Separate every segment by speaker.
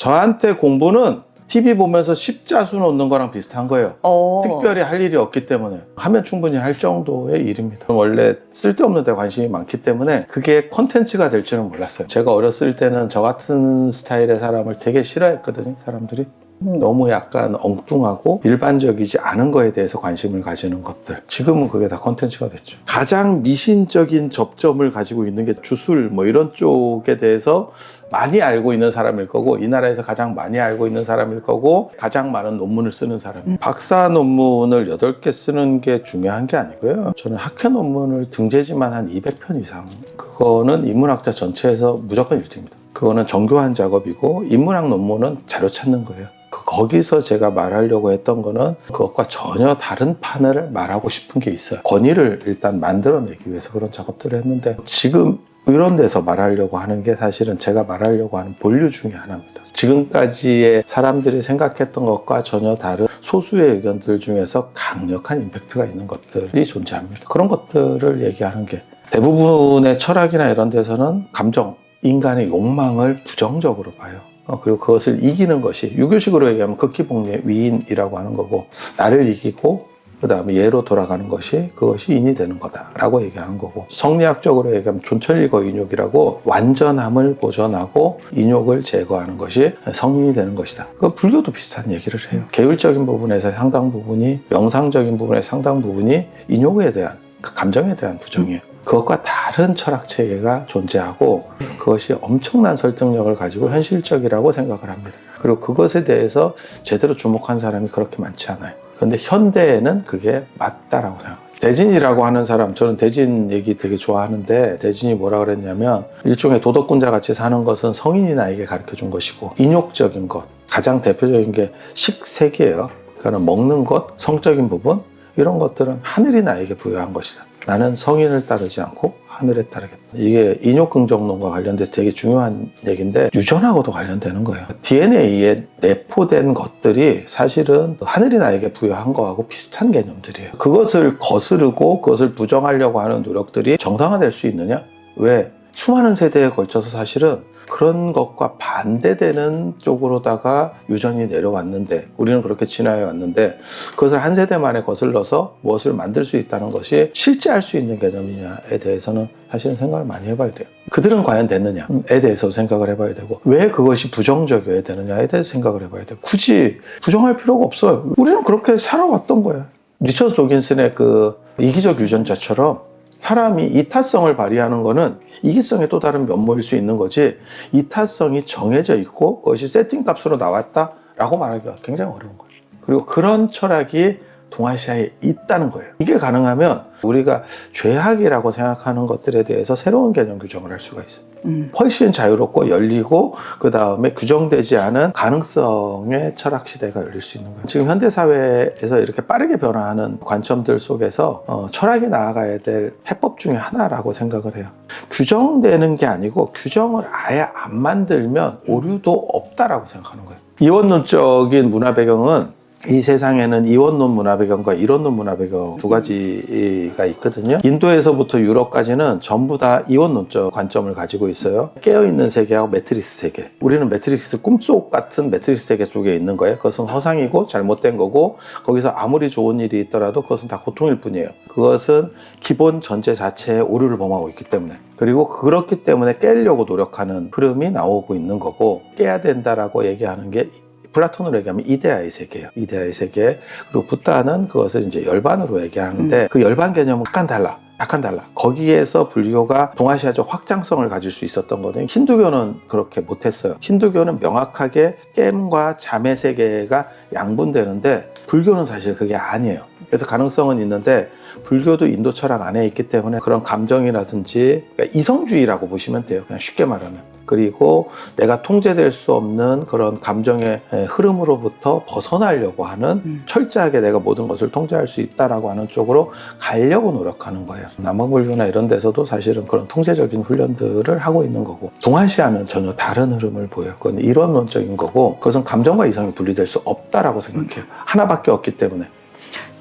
Speaker 1: 저한테 공부는 TV 보면서 십자수 놓는 거랑 비슷한 거예요. 특별히 할 일이 없기 때문에 하면 충분히 할 정도의 일입니다. 원래 쓸데없는 데 관심이 많기 때문에 그게 콘텐츠가 될 줄은 몰랐어요. 제가 어렸을 때는 저 같은 스타일의 사람을 되게 싫어했거든요. 사람들이 너무 약간 엉뚱하고 일반적이지 않은 거에 대해서 관심을 가지는 것들. 지금은 그게 다 콘텐츠가 됐죠. 가장 미신적인 접점을 가지고 있는 게 주술 뭐 이런 쪽에 대해서 많이 알고 있는 사람일 거고, 이 나라에서 가장 많이 알고 있는 사람일 거고, 가장 많은 논문을 쓰는 사람. 박사 논문을 8개 쓰는 게 중요한 게 아니고요. 저는 학회 논문을 등재지만 한 200편 이상. 그거는 인문학자 전체에서 무조건 1등입니다. 그거는 정교한 작업이고, 인문학 논문은 자료 찾는 거예요. 거기서 제가 말하려고 했던 거는 그것과 전혀 다른 판을 말하고 싶은 게 있어요. 권위를 일단 만들어내기 위해서 그런 작업들을 했는데, 지금 이런 데서 말하려고 하는 게 사실은 제가 말하려고 하는 본류 중에 하나입니다. 지금까지의 사람들이 생각했던 것과 전혀 다른 소수의 의견들 중에서 강력한 임팩트가 있는 것들이 존재합니다. 그런 것들을 얘기하는 게, 대부분의 철학이나 이런 데서는 감정, 인간의 욕망을 부정적으로 봐요. 그리고 그것을 이기는 것이, 유교식으로 얘기하면 극기복리의 위인이라고 하는 거고, 나를 이기고 그 다음에 예로 돌아가는 것이, 그것이 인이 되는 거다라고 얘기하는 거고, 성리학적으로 얘기하면 존천리거 인욕이라고 완전함을 보존하고 인욕을 제거하는 것이 성인이 되는 것이다. 그건 불교도 비슷한 얘기를 해요. 계율적인 부분에서 상당 부분이, 명상적인 부분의 상당 부분이 인욕에 대한, 그 감정에 대한 부정이에요. 그것과 다른 철학 체계가 존재하고, 그것이 엄청난 설득력을 가지고 현실적이라고 생각을 합니다. 그리고 그것에 대해서 제대로 주목한 사람이 그렇게 많지 않아요. 그런데 현대에는 그게 맞다라고 생각합니다. 대진이라고 하는 사람, 저는 대진 얘기 되게 좋아하는데, 대진이 뭐라 그랬냐면, 일종의 도덕군자 같이 사는 것은 성인이 나에게 가르쳐 준 것이고, 인욕적인 것, 가장 대표적인 게 식색이에요. 그러니까 먹는 것, 성적인 부분, 이런 것들은 하늘이 나에게 부여한 것이다. 나는 성인을 따르지 않고 하늘에 따르겠다. 이게 인욕긍정론과 관련돼서 되게 중요한 얘기인데, 유전하고도 관련되는 거예요. DNA에 내포된 것들이 사실은 하늘이 나에게 부여한 거하고 비슷한 개념들이에요. 그것을 거스르고 그것을 부정하려고 하는 노력들이 정상화될 수 있느냐? 왜? 수많은 세대에 걸쳐서 사실은 그런 것과 반대되는 쪽으로다가 유전이 내려왔는데, 우리는 그렇게 진화해 왔는데, 그것을 한 세대 만에 거슬러서 무엇을 만들 수 있다는 것이 실제 할 수 있는 개념이냐에 대해서는 사실은 생각을 많이 해봐야 돼요. 그들은 과연 됐느냐에 대해서 생각을 해봐야 되고, 왜 그것이 부정적이어야 되느냐에 대해서 생각을 해봐야 되고, 굳이 부정할 필요가 없어요. 우리는 그렇게 살아왔던 거예요. 리처드 도킨슨의 그 이기적 유전자처럼 사람이 이타성을 발휘하는 거는 이기성의 또 다른 면모일 수 있는 거지, 이타성이 정해져 있고 그것이 세팅값으로 나왔다라고 말하기가 굉장히 어려운 거예요. 그리고 그런 철학이 동아시아에 있다는 거예요. 이게 가능하면 우리가 죄악이라고 생각하는 것들에 대해서 새로운 개념 규정을 할 수가 있어요. 훨씬 자유롭고 열리고, 그 다음에 규정되지 않은 가능성의 철학 시대가 열릴 수 있는 거예요. 지금 현대사회에서 이렇게 빠르게 변화하는 관점들 속에서 철학이 나아가야 될 해법 중에 하나라고 생각을 해요. 규정되는 게 아니고, 규정을 아예 안 만들면 오류도 없다라고 생각하는 거예요. 이원론적인 문화 배경은, 이 세상에는 이원론 문화 배경과 이론론 문화 배경 두 가지가 있거든요. 인도에서부터 유럽까지는 전부 다 이원론적 관점을 가지고 있어요. 깨어있는 세계하고 매트릭스 세계. 우리는 매트릭스, 꿈속 같은 매트릭스 세계 속에 있는 거예요. 그것은 허상이고 잘못된 거고, 거기서 아무리 좋은 일이 있더라도 그것은 다 고통일 뿐이에요. 그것은 기본 전제 자체에 오류를 범하고 있기 때문에. 그리고 그렇기 때문에 깨려고 노력하는 흐름이 나오고 있는 거고, 깨야 된다라고 얘기하는 게 플라톤으로 얘기하면 이데아의 세계예요. 이데아의 세계. 그리고 붓다는 그것을 이제 열반으로 얘기하는데, 그 열반 개념은 약간 달라. 거기에서 불교가 동아시아적 확장성을 가질 수 있었던 거는, 힌두교는 그렇게 못했어요. 힌두교는 명확하게 깸과 잠의 세계가 양분되는데, 불교는 사실 그게 아니에요. 그래서 가능성은 있는데, 불교도 인도 철학 안에 있기 때문에 그런 감정이라든지, 그러니까 이성주의라고 보시면 돼요. 그냥 쉽게 말하면. 그리고 내가 통제될 수 없는 그런 감정의 흐름으로부터 벗어나려고 하는, 철저하게 내가 모든 것을 통제할 수 있다라고 하는 쪽으로 가려고 노력하는 거예요. 남한불교나 이런 데서도 사실은 그런 통제적인 훈련들을 하고 있는 거고, 동아시아는 전혀 다른 흐름을 보여요. 그건 이론론적인 거고, 그것은 감정과 이성이 분리될 수 없다라고 생각해요. 하나밖에 없기 때문에.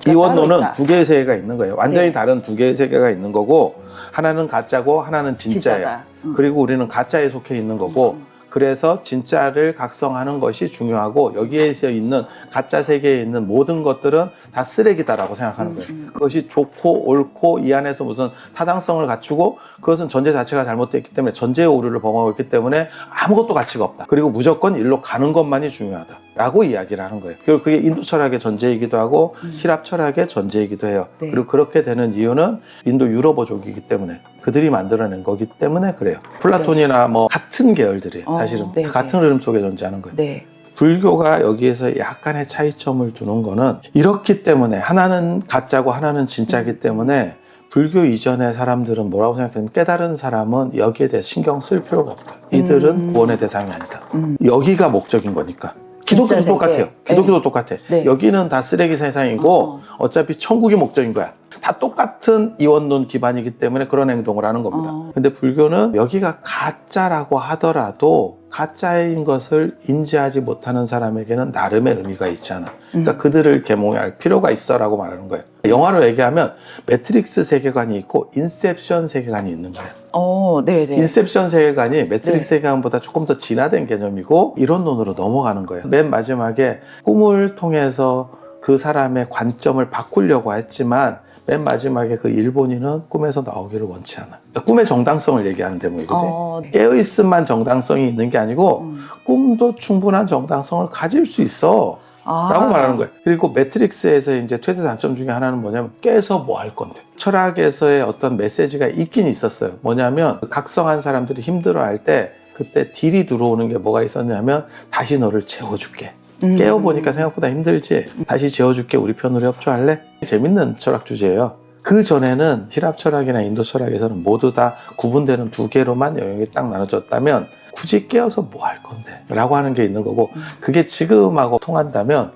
Speaker 1: 이원론은 두 개의 세계가 있는 거예요. 완전히 다른 두 개의 세계가 있는 거고, 하나는 가짜고 하나는 진짜예요. 그리고 우리는 가짜에 속해 있는 거고, 그래서 진짜를 각성하는 것이 중요하고 여기에서 있는 가짜 세계에 있는 모든 것들은 다 쓰레기다라고 생각하는 거예요. 그것이 좋고 옳고 이 안에서 무슨 타당성을 갖추고 그것은 전제 자체가 잘못되어 있기 때문에 전제의 오류를 범하고 있기 때문에 아무것도 가치가 없다. 그리고 무조건 일로 가는 것만이 중요하다. 라고 이야기를 하는 거예요. 그리고 그게 인도 철학의 전제이기도 하고 히랍 철학의 전제이기도 해요.
Speaker 2: 네.
Speaker 1: 그리고 그렇게 되는 이유는 인도 유럽어족이기 때문에 그들이 만들어낸 거기 때문에 그래요. 플라톤이나 뭐 같은 계열들이 사실은
Speaker 2: 네,
Speaker 1: 같은 흐름 속에 존재하는 거예요.
Speaker 2: 네.
Speaker 1: 불교가 여기에서 약간의 차이점을 두는 거는 이렇기 때문에 하나는 가짜고 하나는 진짜이기 때문에 불교 이전의 사람들은 뭐라고 생각하냐면 깨달은 사람은 여기에 대해 신경 쓸 필요가 없다. 이들은 구원의 대상이 아니다. 여기가 목적인 거니까. 기독교도 똑같아요. 기독교도 똑같아.
Speaker 2: 네.
Speaker 1: 여기는 다 쓰레기 세상이고 어차피 천국이 목적인 거야. 다 똑같은 이원론 기반이기 때문에 그런 행동을 하는 겁니다. 근데 불교는 여기가 가짜라고 하더라도 가짜인 것을 인지하지 못하는 사람에게는 나름의 의미가 있지 않아. 그러니까 그들을 계몽할 필요가 있어라고 말하는 거예요. 영화로 얘기하면 매트릭스 세계관이 있고 인셉션 세계관이 있는 거예요.
Speaker 2: 네네.
Speaker 1: 인셉션 세계관이 매트릭스 세계관보다 조금 더 진화된 개념이고 이론론으로 넘어가는 거예요. 맨 마지막에 꿈을 통해서 그 사람의 관점을 바꾸려고 했지만 맨 마지막에 그 일본인은 꿈에서 나오기를 원치 않아. 그러니까 꿈의 정당성을 얘기하는 대목이거지. 깨어있음만 정당성이 있는 게 아니고 꿈도 충분한 정당성을 가질 수 있어. 라고 말하는 거예요. 그리고 매트릭스에서 이제 최대 단점 중에 하나는 뭐냐면 깨서 뭐 할 건데. 철학에서의 어떤 메시지가 있긴 있었어요. 뭐냐면 각성한 사람들이 힘들어할 때 그때 딜이 들어오는 게 뭐가 있었냐면 다시 너를 재워줄게. 깨어보니까 생각보다 힘들지? 다시 재워줄게. 우리 편으로 협조할래? 재밌는 철학 주제예요. 그 전에는 히랍 철학이나 인도 철학에서는 모두 다 구분되는 두 개로만 영역이 딱 나눠졌다면 굳이 깨어서 뭐 할 건데? 라고 하는 게 있는 거고 그게 지금하고 통한다면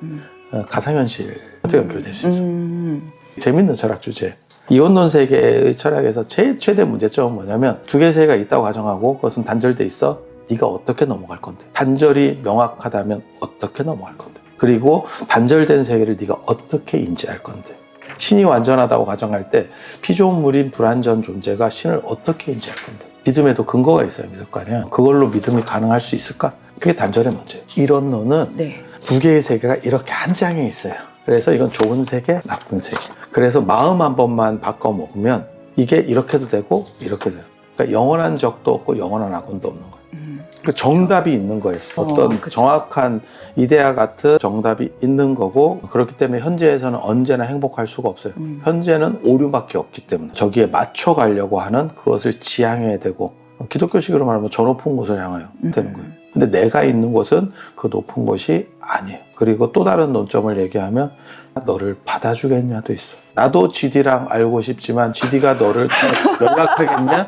Speaker 1: 가상현실도 연결될 수 있어요. 재밌는 철학 주제. 이원론 세계의 철학에서 제일 최대 문제점은 뭐냐면 두 개의 세계가 있다고 가정하고 그것은 단절돼 있어. 네가 어떻게 넘어갈 건데? 단절이 명확하다면 어떻게 넘어갈 건데? 그리고 단절된 세계를 네가 어떻게 인지할 건데? 신이 완전하다고 가정할 때 피조물인 불완전 존재가 신을 어떻게 인지할 건데? 믿음에도 근거가 있어야 믿을 거 아니야. 그걸로 믿음이 가능할 수 있을까? 그게 단절의 문제예요. 이론론은 두 개의 세계가 이렇게 한 장에 있어요. 그래서 이건 좋은 세계, 나쁜 세계. 그래서 마음 한 번만 바꿔 먹으면 이게 이렇게도 되고 이렇게도 되고. 그러니까 영원한 적도 없고 영원한 악운도 없는 거예요. 그 정답이 있는 거예요. 어떤 정확한 이데아 같은 정답이 있는 거고 그렇기 때문에 현재에서는 언제나 행복할 수가 없어요. 현재는 오류밖에 없기 때문에 저기에 맞춰가려고 하는 그것을 지향해야 되고 기독교식으로 말하면 저 높은 곳을 향하여 되는 거예요. 근데 내가 있는 곳은 그 높은 곳이 아니에요. 그리고 또 다른 논점을 얘기하면 너를 받아주겠냐도 있어. 나도 GD랑 알고 싶지만 GD가 너를 연락하겠냐?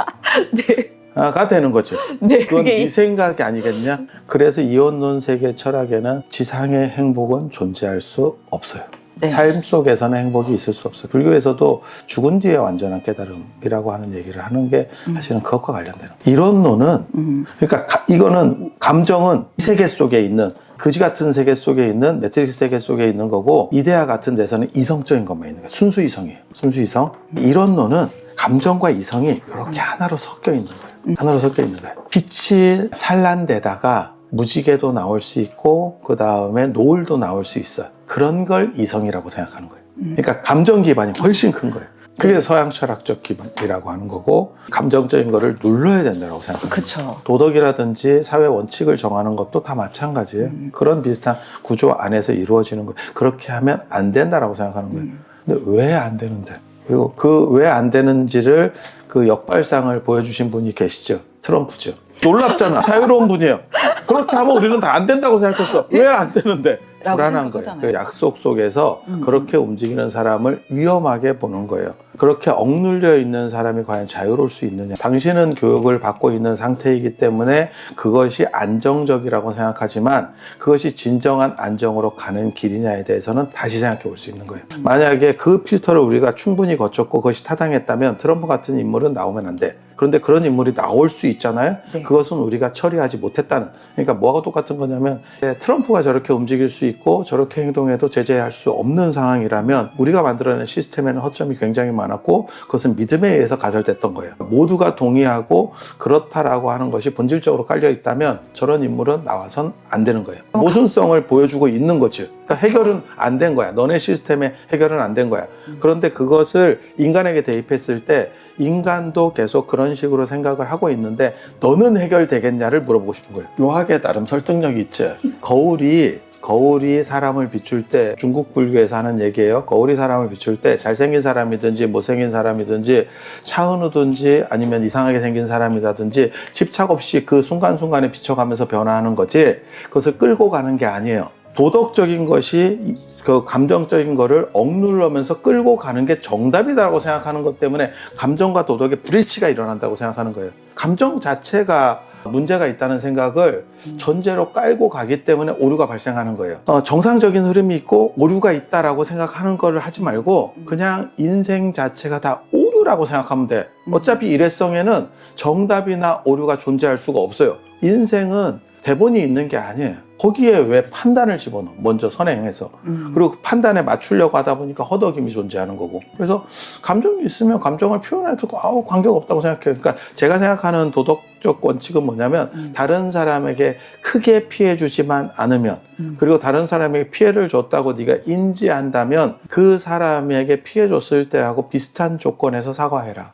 Speaker 1: 가 되는 거죠. 그건 네 생각이 아니겠냐? 그래서 이원론 세계 철학에는 지상의 행복은 존재할 수 없어요. 삶 속에서는 행복이 있을 수 없어요. 불교에서도 죽은 뒤에 완전한 깨달음이라고 하는 얘기를 하는 게 사실은 그것과 관련되는 거예요. 이론론은 그러니까 이거는 감정은 이 세계 속에 있는 그지 같은 세계 속에 있는 매트릭스 세계 속에 있는 거고 이데아 같은 데서는 이성적인 것만 있는 거예요. 순수 이성이에요. 순수 이성. 이론론은 감정과 이성이 이렇게 하나로 섞여 있는 거예요. 하나로 섞여 있는 거예요. 빛이 산란되다가 무지개도 나올 수 있고 그 다음에 노을도 나올 수 있어요. 그런 걸 이성이라고 생각하는 거예요. 그러니까 감정 기반이 훨씬 큰 거예요. 그게 서양 철학적 기반이라고 하는 거고 감정적인 거를 눌러야 된다고 생각합니다. 도덕이라든지 사회 원칙을 정하는 것도 다 마찬가지예요. 그런 비슷한 구조 안에서 이루어지는 거예요. 그렇게 하면 안 된다라고 생각하는 거예요. 근데 왜 안 되는데? 그리고 그 왜 안 되는지를 그 역발상을 보여주신 분이 계시죠. 트럼프죠. 놀랍잖아. 자유로운 분이에요. 그렇게 하면 우리는 다 안 된다고 생각했어. 왜 안 되는데? 불안한 거예요. 그 약속 속에서 그렇게 움직이는 사람을 위험하게 보는 거예요. 그렇게 억눌려 있는 사람이 과연 자유로울 수 있느냐. 당신은 교육을 받고 있는 상태이기 때문에 그것이 안정적이라고 생각하지만 그것이 진정한 안정으로 가는 길이냐에 대해서는 다시 생각해 볼 수 있는 거예요. 만약에 그 필터를 우리가 충분히 거쳤고 그것이 타당했다면 트럼프 같은 인물은 나오면 안 돼. 그런데 그런 인물이 나올 수 있잖아요.
Speaker 2: 네.
Speaker 1: 그것은 우리가 처리하지 못했다는. 그러니까 뭐가 똑같은 거냐면 트럼프가 저렇게 움직일 수 있고 저렇게 행동해도 제재할 수 없는 상황이라면 우리가 만들어낸 시스템에는 허점이 굉장히 많았고 그것은 믿음에 의해서 가설됐던 거예요. 모두가 동의하고 그렇다라고 하는 것이 본질적으로 깔려 있다면 저런 인물은 나와선 안 되는 거예요. 모순성을 보여주고 있는 거지. 그러니까 해결은 안 된 거야. 너네 시스템에 해결은 안 된 거야. 그런데 그것을 인간에게 대입했을 때 인간도 계속 그런 식으로 생각을 하고 있는데 너는 해결되겠냐를 물어보고 싶은 거예요. 묘하게 나름 설득력이 있지. 거울이 사람을 비출 때, 중국 불교에서 하는 얘기예요. 거울이 사람을 비출 때 잘생긴 사람이든지 못생긴 사람이든지 차은우든지 아니면 이상하게 생긴 사람이라든지 집착 없이 그 순간순간에 비춰가면서 변화하는 거지 그것을 끌고 가는 게 아니에요. 도덕적인 것이 그 감정적인 거를 억누르면서 끌고 가는 게 정답이다라고 생각하는 것 때문에 감정과 도덕의 불일치가 일어난다고 생각하는 거예요. 감정 자체가 문제가 있다는 생각을 전제로 깔고 가기 때문에 오류가 발생하는 거예요. 정상적인 흐름이 있고 오류가 있다라고 생각하는 거를 하지 말고 그냥 인생 자체가 다 오류라고 생각하면 돼. 어차피 일회성에는 정답이나 오류가 존재할 수가 없어요. 인생은 대본이 있는 게 아니에요. 거기에 왜 판단을 집어넣어? 먼저 선행해서. 그리고 그 판단에 맞추려고 하다 보니까 허덕임이 존재하는 거고. 그래서 감정이 있으면 감정을 표현해도 관계가 없다고 생각해요. 그러니까 제가 생각하는 도덕적 원칙은 뭐냐면 다른 사람에게 크게 피해 주지만 않으면 그리고 다른 사람에게 피해를 줬다고 네가 인지한다면 그 사람에게 피해 줬을 때하고 비슷한 조건에서 사과해라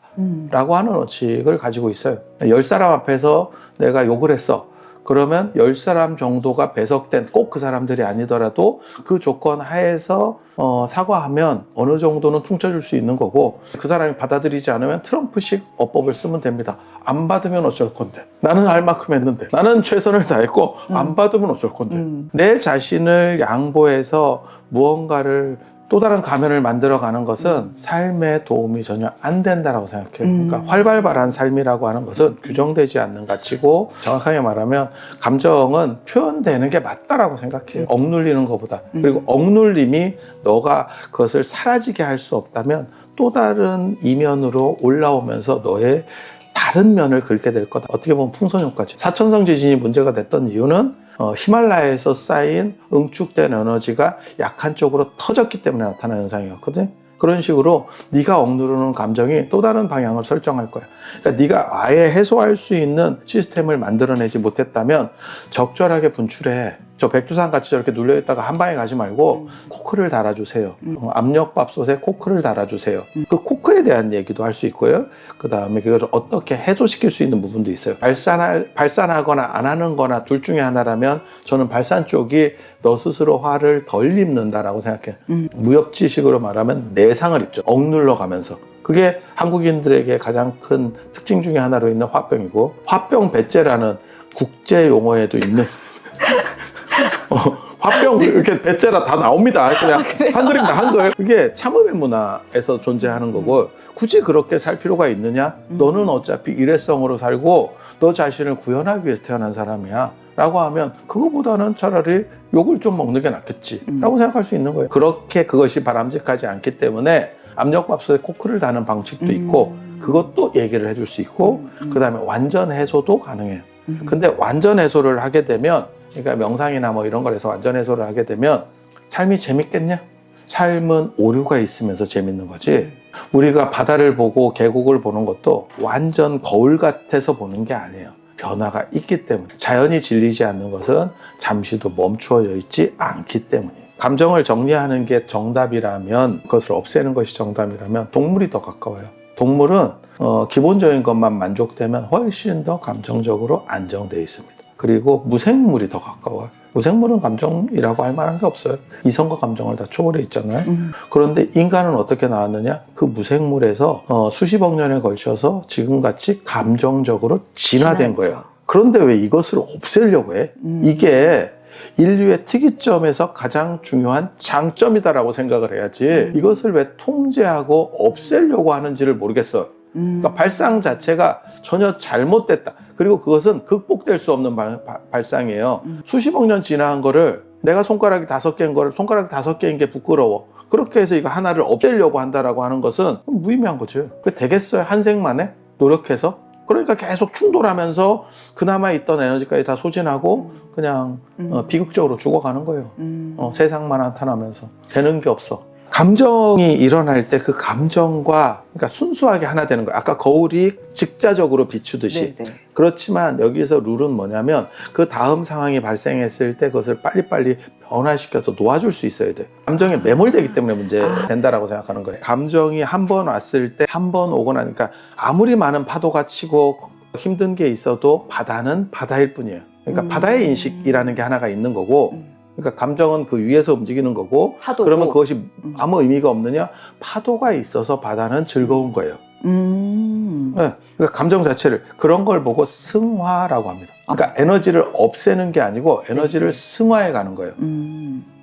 Speaker 1: 라고 하는 원칙을 가지고 있어요. 10사람 앞에서 내가 욕을 했어. 그러면 10사람 정도가 배석된 꼭 그 사람들이 아니더라도 그 조건 하에서 사과하면 어느 정도는 퉁쳐줄 수 있는 거고 그 사람이 받아들이지 않으면 트럼프식 어법을 쓰면 됩니다. 안 받으면 어쩔 건데. 나는 할 만큼 했는데. 나는 최선을 다했고 안 받으면 어쩔 건데. 내 자신을 양보해서 무언가를 또 다른 가면을 만들어가는 것은 삶에 도움이 전혀 안 된다고 생각해요. 그러니까 활발한 삶이라고 하는 것은 규정되지 않는 가치고 정확하게 말하면 감정은 표현되는 게 맞다라고 생각해요. 억눌리는 것보다. 그리고 억눌림이 너가 그것을 사라지게 할 수 없다면 또 다른 이면으로 올라오면서 너의 다른 면을 긁게 될 거다. 어떻게 보면 풍선효과지. 사천성 지진이 문제가 됐던 이유는 히말라야에서 쌓인 응축된 에너지가 약한 쪽으로 터졌기 때문에 나타나는 현상이었거든. 그런 식으로 네가 억누르는 감정이 또 다른 방향을 설정할 거야. 그러니까 네가 아예 해소할 수 있는 시스템을 만들어내지 못했다면 적절하게 분출해. 저 백두산 같이 저렇게 눌려있다가 한 방에 가지 말고 코크를 달아주세요. 압력밥솥에 코크를 달아주세요. 그 코크에 대한 얘기도 할 수 있고요. 그 다음에 그걸 어떻게 해소시킬 수 있는 부분도 있어요. 발산하거나 안 하는 거나 둘 중에 하나라면 저는 발산 쪽이 너 스스로 화를 덜 입는다라고 생각해요. 무협지식으로 말하면 내상을 입죠. 억눌러 가면서. 그게 한국인들에게 가장 큰 특징 중에 하나로 있는 화병이고 화병 배째라는 국제 용어에도 있는 화병 이렇게 배째라 다 나옵니다. 그냥 한글입니다. 한글. 이게 참음의 문화에서 존재하는 거고 굳이 그렇게 살 필요가 있느냐? 너는 어차피 일회성으로 살고 너 자신을 구현하기 위해서 태어난 사람이야 라고 하면 그거보다는 차라리 욕을 좀 먹는 게 낫겠지 라고 생각할 수 있는 거예요. 그렇게 그것이 바람직하지 않기 때문에 압력밥솥에 코크를 다는 방식도 있고 그것도 얘기를 해줄 수 있고 그 다음에 완전 해소도 가능해요. 근데 완전 해소를 하게 되면 그러니까 명상이나 뭐 이런 걸 해서 완전 해소를 하게 되면 삶이 재밌겠냐? 삶은 오류가 있으면서 재밌는 거지. 우리가 바다를 보고 계곡을 보는 것도 완전 거울 같아서 보는 게 아니에요. 변화가 있기 때문에. 자연이 질리지 않는 것은 잠시도 멈추어져 있지 않기 때문이에요. 감정을 정리하는 게 정답이라면 그것을 없애는 것이 정답이라면 동물이 더 가까워요. 동물은 기본적인 것만 만족되면 훨씬 더 감정적으로 안정되어 있습니다. 그리고 무생물이 더 가까워요. 무생물은 감정이라고 할 만한 게 없어요. 이성과 감정을 다 초월해 있잖아요. 그런데 인간은 어떻게 나왔느냐? 그 무생물에서 수십억 년에 걸쳐서 지금같이 감정적으로 진화된 거예요. 그런데 왜 이것을 없애려고 해? 이게 인류의 특이점에서 가장 중요한 장점이다라고 생각을 해야지 이것을 왜 통제하고 없애려고 하는지를 모르겠어요. 그러니까 발상 자체가 전혀 잘못됐다. 그리고 그것은 극복될 수 없는 발상이에요. 수십억 년 지나한 거를 내가 손가락이 5개인 거를 손가락이 5개인 게 부끄러워. 그렇게 해서 이거 하나를 없애려고 한다라고 하는 것은 무의미한 거죠. 그게 되겠어요? 한 생 만에 노력해서? 그러니까 계속 충돌하면서 그나마 있던 에너지까지 다 소진하고 그냥 비극적으로 죽어가는 거예요. 세상만 한탄하면서 되는 게 없어. 감정이 일어날 때 그 감정과 그러니까 순수하게 하나 되는 거예요. 아까 거울이 직자적으로 비추듯이. 네네. 그렇지만 여기서 룰은 뭐냐면 그 다음 상황이 발생했을 때 그것을 빨리빨리 변화시켜서 놓아줄 수 있어야 돼. 감정에 매몰되기 때문에 문제 된다라고 생각하는 거예요. 감정이 한 번 왔을 때 한 번 오고 나니까 아무리 많은 파도가 치고 힘든 게 있어도 바다는 바다일 뿐이에요. 그러니까 바다의 인식이라는 게 하나가 있는 거고 그러니까 감정은 그 위에서 움직이는 거고 파도고. 그러면 그것이 아무 의미가 없느냐? 파도가 있어서 바다는 즐거운 거예요. 네, 그러니까 감정 자체를 그런 걸 보고 승화라고 합니다. 그러니까 에너지를 없애는 게 아니고 에너지를 승화해 가는 거예요.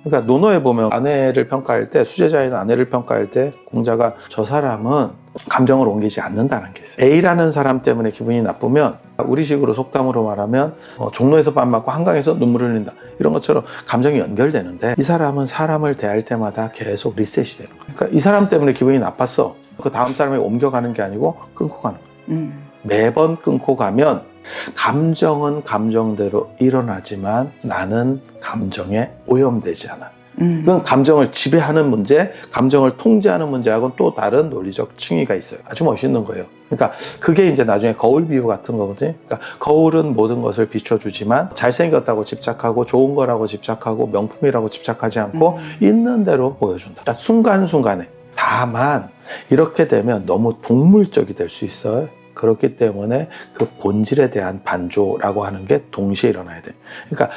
Speaker 1: 그러니까 논어에 보면 아내를 평가할 때 수제자인 아내를 평가할 때 공자가 저 사람은 감정을 옮기지 않는다는 게 있어요. A라는 사람 때문에 기분이 나쁘면 우리식으로 속담으로 말하면 종로에서 밥 맞고 한강에서 눈물을 흘린다 이런 것처럼 감정이 연결되는데 이 사람은 사람을 대할 때마다 계속 리셋이 되는 거예요. 그러니까 이 사람 때문에 기분이 나빴어. 그 다음 사람이 옮겨가는 게 아니고 끊고 가는 거예요. 매번 끊고 가면 감정은 감정대로 일어나지만 나는 감정에 오염되지 않아. 그건 감정을 지배하는 문제, 감정을 통제하는 문제하고는 또 다른 논리적 층위가 있어요. 아주 멋있는 거예요. 그러니까 그게 이제 나중에 거울 비유 같은 거거든요. 그러니까 거울은 모든 것을 비춰주지만 잘생겼다고 집착하고 좋은 거라고 집착하고 명품이라고 집착하지 않고 있는 대로 보여준다. 그러니까 순간순간에. 다만 이렇게 되면 너무 동물적이 될 수 있어요. 그렇기 때문에 그 본질에 대한 반조라고 하는 게 동시에 일어나야 돼. 그러니까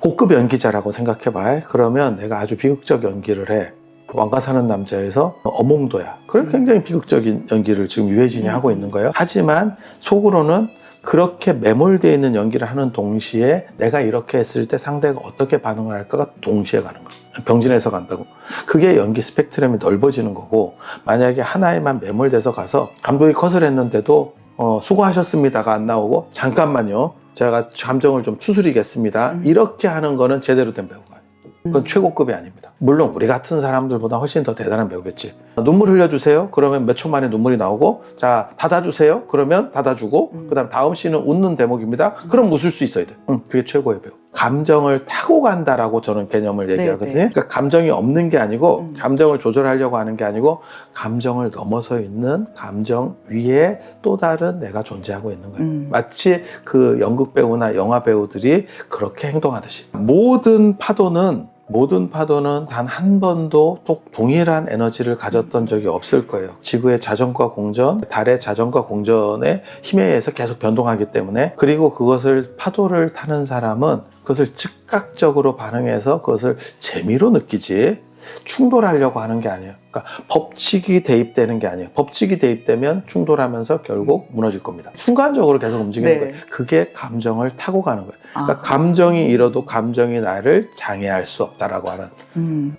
Speaker 1: 고급 연기자라고 생각해봐요. 그러면 내가 아주 비극적 연기를 해. 왕가 사는 남자에서 어몽도야. 그래 굉장히 비극적인 연기를 지금 유해진이 하고 있는 거예요. 하지만 속으로는 그렇게 매몰되어 있는 연기를 하는 동시에 내가 이렇게 했을 때 상대가 어떻게 반응을 할까가 동시에 가는 거예요. 병진해서 간다고. 그게 연기 스펙트럼이 넓어지는 거고 만약에 하나에만 매몰돼서 가서 감독이 컷을 했는데도 수고하셨습니다가 안 나오고 잠깐만요. 제가 감정을 좀 추스리겠습니다. 이렇게 하는 거는 제대로 된 배우가 아니에요. 그건 최고급이 아닙니다. 물론 우리 같은 사람들보다 훨씬 더 대단한 배우겠지. 눈물 흘려주세요. 그러면 몇 초 만에 눈물이 나오고 자 닫아주세요. 그러면 닫아주고 그다음 다음 씬은 웃는 대목입니다. 그럼 웃을 수 있어야 돼. 그게 최고의 배우. 감정을 타고 간다라고 저는 개념을 얘기하거든요. 그러니까 감정이 없는 게 아니고 감정을 조절하려고 하는 게 아니고 감정을 넘어서 있는 감정 위에 또 다른 내가 존재하고 있는 거예요. 마치 그 연극 배우나 영화 배우들이 그렇게 행동하듯이 모든 파도는 단 한 번도 동일한 에너지를 가졌던 적이 없을 거예요. 지구의 자전과 공전, 달의 자전과 공전의 힘에 의해서 계속 변동하기 때문에 그리고 그것을 파도를 타는 사람은 그것을 즉각적으로 반응해서 그것을 재미로 느끼지 충돌하려고 하는 게 아니에요. 그러니까 법칙이 대입되는 게 아니에요. 법칙이 대입되면 충돌하면서 결국 무너질 겁니다. 순간적으로 계속 움직이는 거예요. 그게 감정을 타고 가는 거예요. 그러니까 감정이 잃어도 감정이 나를 장애할 수 없다라고 하는.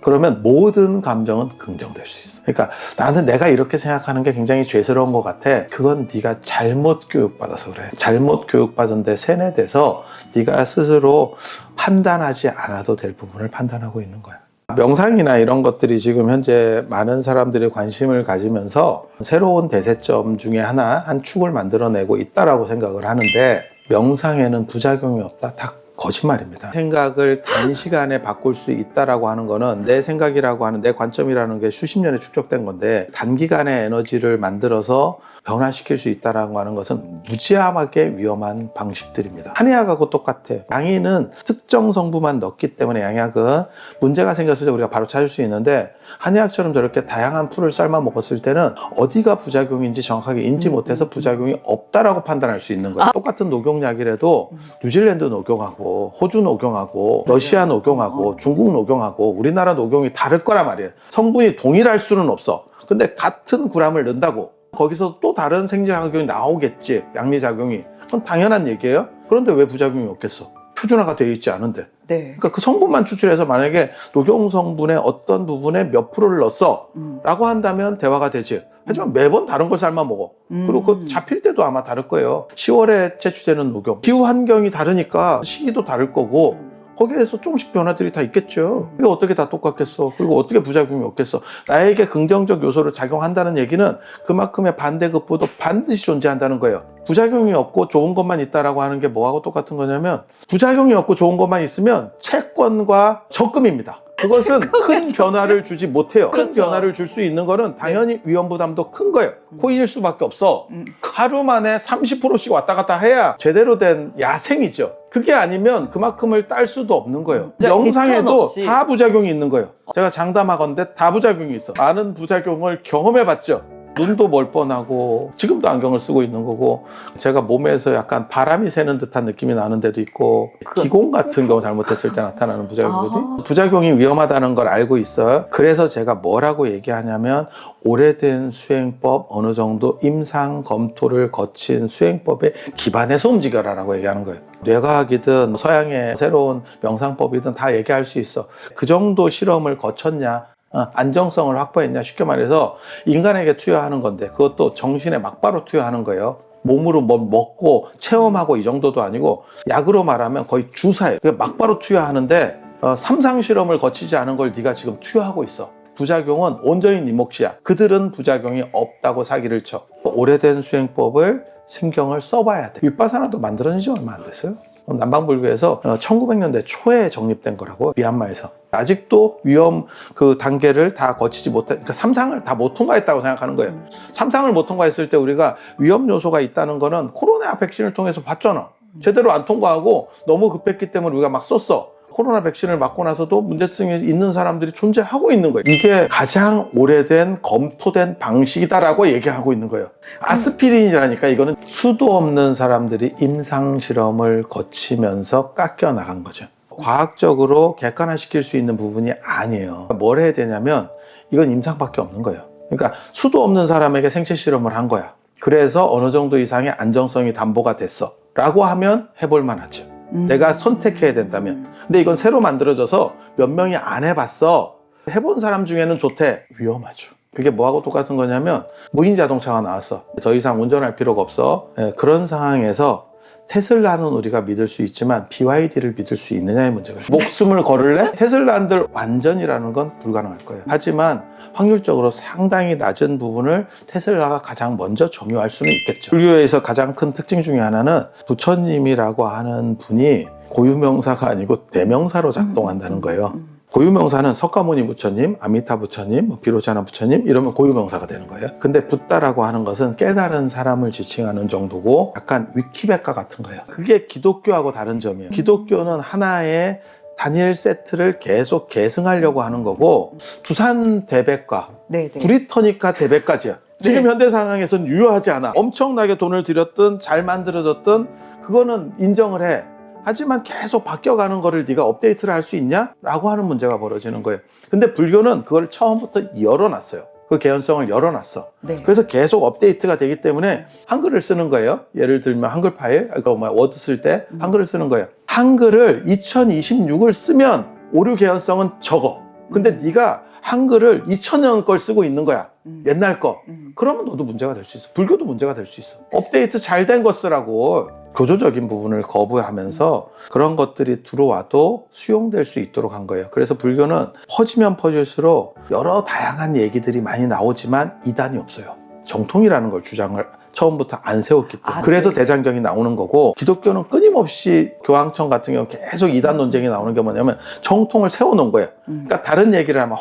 Speaker 1: 그러면 모든 감정은 긍정될 수 있어. 그러니까 나는 내가 이렇게 생각하는 게 굉장히 죄스러운 것 같아. 그건 네가 잘못 교육받아서 그래. 잘못 교육받은 데 세뇌돼서 네가 스스로 판단하지 않아도 될 부분을 판단하고 있는 거야. 명상이나 이런 것들이 지금 현재 많은 사람들이 관심을 가지면서 새로운 대세점 중에 한 축을 만들어내고 있다라고 생각을 하는데 명상에는 부작용이 없다. 다 거짓말입니다. 생각을 단시간에 바꿀 수 있다라고 하는 거는 내 생각이라고 하는 내 관점이라는 게 수십 년에 축적된 건데 단기간에 에너지를 만들어서 변화시킬 수 있다라고 하는 것은 무지하게 위험한 방식들입니다. 한의학하고 똑같아. 양인은 특정 성분만 넣기 때문에 양약은 문제가 생겼을 때 우리가 바로 찾을 수 있는데 한의학처럼 저렇게 다양한 풀을 삶아 먹었을 때는 어디가 부작용인지 정확하게 인지 못해서 부작용이 없다라고 판단할 수 있는 거예요. 똑같은 녹용약이라도 뉴질랜드 녹용하고 호주 녹용하고 러시아 녹용하고 중국 녹용하고 우리나라 녹용이 다를 거란 말이에요. 성분이 동일할 수는 없어. 근데 같은 구람을 넣는다고 거기서 또 다른 생리작용이 나오겠지. 양리작용이. 그건 당연한 얘기예요. 그런데 왜 부작용이 없겠어? 표준화가 되어 있지 않은데. 그러니까 그 성분만 추출해서 만약에 녹용 성분의 어떤 부분에 몇 프로를 넣었어 라고 한다면 대화가 되지. 하지만 매번 다른 걸 삶아 먹어. 그리고 그 잡힐 때도 아마 다를 거예요. 10월에 채취되는 녹용. 기후 환경이 다르니까 시기도 다를 거고 거기에서 조금씩 변화들이 다 있겠죠. 이게 어떻게 다 똑같겠어. 그리고 어떻게 부작용이 없겠어. 나에게 긍정적 요소를 작용한다는 얘기는 그만큼의 반대급부도 반드시 존재한다는 거예요. 부작용이 없고 좋은 것만 있다라고 하는 게 뭐하고 똑같은 거냐면, 부작용이 없고 좋은 것만 있으면 채권과 적금입니다. 그것은 큰 변화를 주지 못해요. 큰 변화를 줄 수 있는 거는 당연히 위험 부담도 큰 거예요. 코인일 수밖에 없어. 하루 만에 30%씩 왔다 갔다 해야 제대로 된 야생이죠. 그게 아니면 그만큼을 딸 수도 없는 거예요. 영상에도 다 부작용이 있는 거예요. 제가 장담하건대 다 부작용이 있어. 많은 부작용을 경험해봤죠. 눈도 멀 뻔하고, 지금도 안경을 쓰고 있는 거고, 제가 몸에서 약간 바람이 새는 듯한 느낌이 나는 데도 있고, 기공 같은 경우 잘못했을 때 나타나는 부작용이거든요. 부작용이 위험하다는 걸 알고 있어요. 그래서 제가 뭐라고 얘기하냐면, 오래된 수행법, 어느 정도 임상 검토를 거친 수행법에 기반해서 움직여라라고 얘기하는 거예요. 뇌과학이든 서양의 새로운 명상법이든 다 얘기할 수 있어. 그 정도 실험을 거쳤냐, 안정성을 확보했냐. 쉽게 말해서 인간에게 투여하는 건데, 그것도 정신에 막바로 투여하는 거예요. 몸으로 뭐 먹고 체험하고 이 정도도 아니고, 약으로 말하면 거의 주사예요. 막바로 투여하는데 삼상 실험을 거치지 않은 걸 네가 지금 투여하고 있어. 부작용은 온전히 네 몫이야. 그들은 부작용이 없다고 사기를 쳐. 오래된 수행법을 신경을 써봐야 돼. 윗바사나도 만들어진 지 얼마 안 됐어요. 남방불교에서 1900년대 초에 정립된 거라고, 미얀마에서. 아직도 위험 그 단계를 다 거치지 못해, 그러니까 3상을 다 못 통과했다고 생각하는 거예요. 3상을 못 통과했을 때 우리가 위험 요소가 있다는 거는 코로나 백신을 통해서 봤잖아. 제대로 안 통과하고 너무 급했기 때문에 우리가 막 썼어. 코로나 백신을 맞고 나서도 문제성이 있는 사람들이 존재하고 있는 거예요. 이게 가장 오래된 검토된 방식이다라고 얘기하고 있는 거예요. 아스피린이라니까. 이거는 수도 없는 사람들이 임상실험을 거치면서 깎여 나간 거죠. 과학적으로 객관화시킬 수 있는 부분이 아니에요. 뭘 해야 되냐면, 이건 임상밖에 없는 거예요. 그러니까 수도 없는 사람에게 생체 실험을 한 거야. 그래서 어느 정도 이상의 안정성이 담보가 됐어 라고 하면 해볼 만하죠. 내가 선택해야 된다면. 근데 이건 새로 만들어져서 몇 명이 안 해봤어. 해본 사람 중에는 좋대. 위험하죠. 그게 뭐하고 똑같은 거냐면, 무인 자동차가 나왔어. 더 이상 운전할 필요가 없어. 그런 상황에서 테슬라는 우리가 믿을 수 있지만 BYD를 믿을 수 있느냐의 문제가 있어요. 목숨을 걸을래? 테슬라들 완전이라는 건 불가능할 거예요. 하지만 확률적으로 상당히 낮은 부분을 테슬라가 가장 먼저 점유할 수는 있겠죠. 불교에서 가장 큰 특징 중에 하나는, 부처님이라고 하는 분이 고유명사가 아니고 대명사로 작동한다는 거예요. 고유명사는 석가모니 부처님, 아미타 부처님, 비로자나 부처님, 이러면 고유명사가 되는 거예요. 근데 붓다라고 하는 것은 깨달은 사람을 지칭하는 정도고, 약간 위키백과 같은 거예요. 그게 기독교하고 다른 점이에요. 기독교는 하나의 단일 세트를 계속 계승하려고 하는 거고, 두산 대백과, 브리터니카 대백까지야. 지금 현대 상황에서는 유효하지 않아. 엄청나게 돈을 들였든 잘 만들어졌든 그거는 인정을 해. 하지만 계속 바뀌어가는 거를 네가 업데이트를 할 수 있냐? 라고 하는 문제가 벌어지는 거예요. 근데 불교는 그걸 처음부터 열어놨어요. 그 개연성을 열어놨어. 그래서 계속 업데이트가 되기 때문에 한글을 쓰는 거예요. 예를 들면 한글 파일, 워드 쓸 때 한글을 쓰는 거예요. 한글을 2026을 쓰면 오류 개연성은 적어. 근데 네가 한글을 2000년 걸 쓰고 있는 거야. 옛날 거. 그러면 너도 문제가 될 수 있어. 불교도 문제가 될 수 있어. 업데이트 잘 된 거 쓰라고. 교조적인 부분을 거부하면서 그런 것들이 들어와도 수용될 수 있도록 한 거예요. 그래서 불교는 퍼지면 퍼질수록 여러 다양한 얘기들이 많이 나오지만 이단이 없어요. 정통이라는 걸 주장을 처음부터 안 세웠기 때문에. 그래서 대장경이 나오는 거고, 기독교는 끊임없이 교황청 같은 경우 계속 이단 논쟁이 나오는 게 뭐냐면 정통을 세워놓은 거예요. 그러니까 다른 얘기를 하면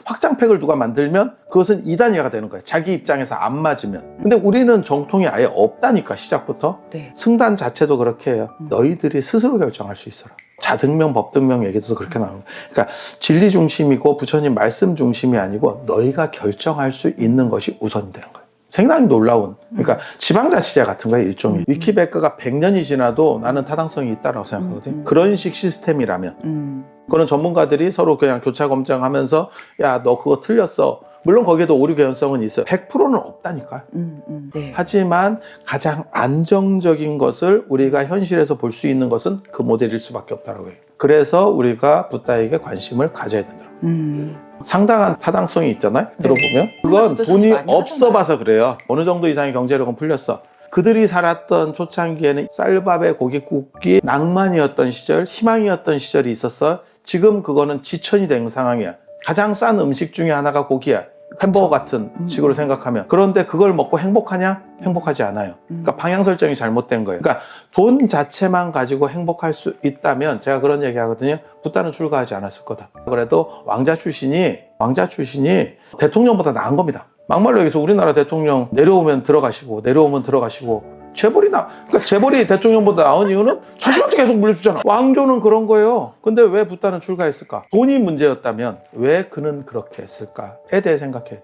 Speaker 1: 확장팩을 누가 만들면 그것은 이단이가 되는 거예요. 자기 입장에서 안 맞으면. 근데 우리는 정통이 아예 없다니까, 시작부터. 승단 자체도 그렇게 해요. 너희들이 스스로 결정할 수 있어라. 자등명, 법등명 얘기도 그렇게 나오는 거예요. 그러니까 진리 중심이고 부처님 말씀 중심이 아니고 너희가 결정할 수 있는 것이 우선이 되는 거예요. 상당히 놀라운, 그러니까 지방자치제 같은 거예요, 일종의. 위키백과가 100년이 지나도 나는 타당성이 있다고 생각하거든요. 그런 식 시스템이라면. 그런 전문가들이 서로 그냥 교차 검증하면서, 야, 너 그거 틀렸어. 물론 거기에도 오류 개연성은 있어요. 100%는 없다니까. 하지만 가장 안정적인 것을 우리가 현실에서 볼 수 있는 것은 그 모델일 수밖에 없다고 해요. 그래서 우리가 붓다에게 관심을 가져야 된다. 상당한 타당성이 있잖아요. 들어보면. 그건 돈이 없어 봐서 그래요. 어느 정도 이상의 경제력은 풀렸어. 그들이 살았던 초창기에는 쌀밥에 고기 굽기 낭만이었던 시절, 희망이었던 시절이 있었어. 지금 그거는 지천이 된 상황이야. 가장 싼 음식 중에 하나가 고기야. 햄버거 같은 식으로 생각하면. 그런데 그걸 먹고 행복하냐? 행복하지 않아요. 그러니까 방향 설정이 잘못된 거예요. 그러니까 돈 자체만 가지고 행복할 수 있다면 제가 그런 얘기 하거든요. 붓다는 출가하지 않았을 거다. 그래도 왕자 출신이 대통령보다 나은 겁니다. 막말로 얘기해서 우리나라 대통령 내려오면 들어가시고 그러니까 재벌이 대통령보다 나은 이유는 자식한테 계속 물려주잖아. 왕조는 그런 거예요. 근데 왜 붓다는 출가했을까? 돈이 문제였다면 왜 그는 그렇게 했을까에 대해 생각해야 돼.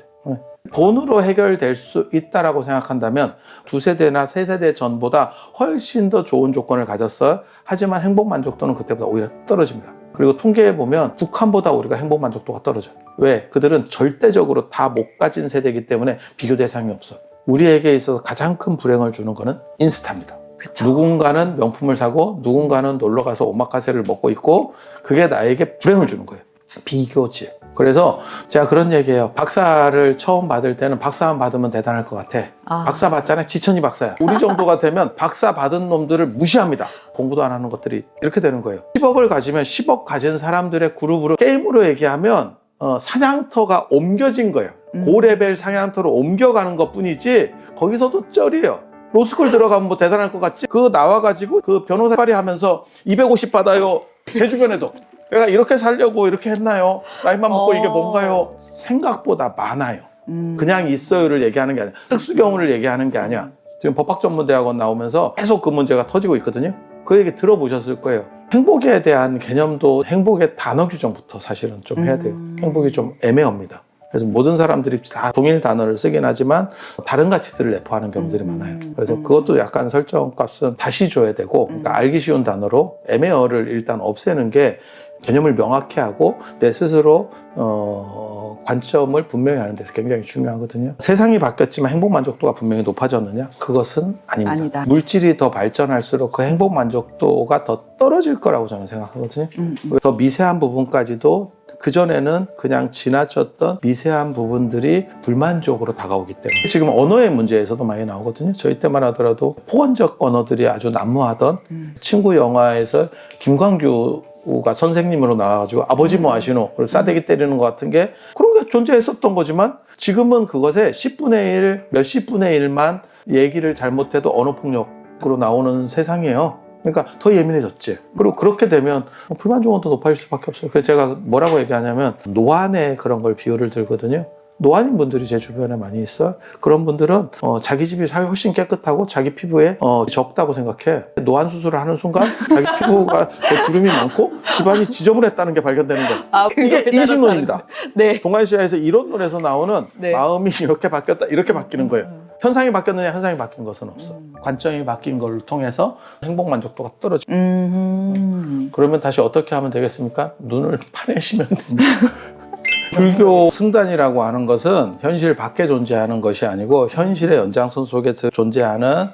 Speaker 1: 돈으로 해결될 수 있다라고 생각한다면 2세대나 3세대 전보다 훨씬 더 좋은 조건을 가졌어요. 하지만 행복 만족도는 그때보다 오히려 떨어집니다. 그리고 통계에 보면 북한보다 우리가 행복 만족도가 떨어져요. 왜? 그들은 절대적으로 다 못 가진 세대이기 때문에 비교 대상이 없어. 우리에게 있어서 가장 큰 불행을 주는 거는 인스타입니다. 그쵸. 누군가는 명품을 사고 누군가는 놀러가서 오마카세를 먹고 있고 그게 나에게 불행을 주는 거예요. 비교지. 그래서 제가 그런 얘기해요. 박사를 처음 받을 때는 박사만 받으면 대단할 것 같아. 박사 받잖아요. 지천이 박사야. 우리 정도가 되면 박사 받은 놈들을 무시합니다. 공부도 안 하는 것들이 이렇게 되는 거예요. 10억을 가지면 10억 가진 사람들의 그룹으로 게임으로 얘기하면 사냥터가 옮겨진 거예요. 고레벨 사냥터로 옮겨가는 것 뿐이지 거기서도 쩔이에요. 로스쿨 들어가면 뭐 대단할 것 같지? 그거 나와가지고 그 변호사 빨이 하면서 250 받아요. 제 주변에도. 내가 이렇게 살려고 이렇게 했나요? 나이만 먹고 이게 뭔가요? 생각보다 많아요. 그냥 있어요를 얘기하는 게 아니야. 특수경우를 얘기하는 게 아니야. 지금 법학전문대학원 나오면서 계속 그 문제가 터지고 있거든요. 그 얘기 들어보셨을 거예요. 행복에 대한 개념도 행복의 단어 규정부터 사실은 좀 해야 돼요. 행복이 좀 애매합니다. 그래서 모든 사람들이 다 동일 단어를 쓰긴 하지만 다른 가치들을 내포하는 경우들이 많아요. 그래서 그것도 약간 설정값은 다시 줘야 되고 그러니까 알기 쉬운 단어로 애매어를 일단 없애는 게 개념을 명확히 하고 내 스스로 관점을 분명히 하는 데서 굉장히 중요하거든요. 세상이 바뀌었지만 행복 만족도가 분명히 높아졌느냐? 그것은 아닙니다. 물질이 더 발전할수록 그 행복 만족도가 더 떨어질 거라고 저는 생각하거든요. 더 미세한 부분까지도 그전에는 그냥 지나쳤던 미세한 부분들이 불만족으로 다가오기 때문에 지금 언어의 문제에서도 많이 나오거든요. 저희 때만 하더라도 포괄적 언어들이 아주 난무하던 친구 영화에서 김광규가 선생님으로 나와가지고 아버지 뭐 아시노를 싸대기 때리는 것 같은 게 그런 게 존재했었던 거지만 지금은 그것에 10분의 1, 몇십 분의 1만 얘기를 잘못해도 언어폭력으로 나오는 세상이에요. 그러니까 더 예민해졌지. 그리고 그렇게 되면 불만족은 더 높아질 수밖에 없어요. 그래서 제가 뭐라고 얘기하냐면 노안에 그런 걸 비유를 들거든요. 노안인 분들이 제 주변에 많이 있어요. 그런 분들은 자기 집이 훨씬 깨끗하고 자기 피부에 적다고 생각해. 노안 수술을 하는 순간 자기 피부가 더 주름이 많고 집안이 지저분했다는 게 발견되는 거예요. 이게 인식론입니다.
Speaker 2: 네.
Speaker 1: 동아시아에서 이론론에서 나오는 마음이 이렇게 바뀌었다 이렇게 바뀌는 거예요. 현상이 바뀌었느냐 현상이 바뀐 것은 없어. 관점이 바뀐 걸 통해서 행복 만족도가 떨어져. 그러면 다시 어떻게 하면 되겠습니까? 눈을 파내시면 됩니다. 불교 승단이라고 하는 것은 현실 밖에 존재하는 것이 아니고 현실의 연장선 속에서 존재하는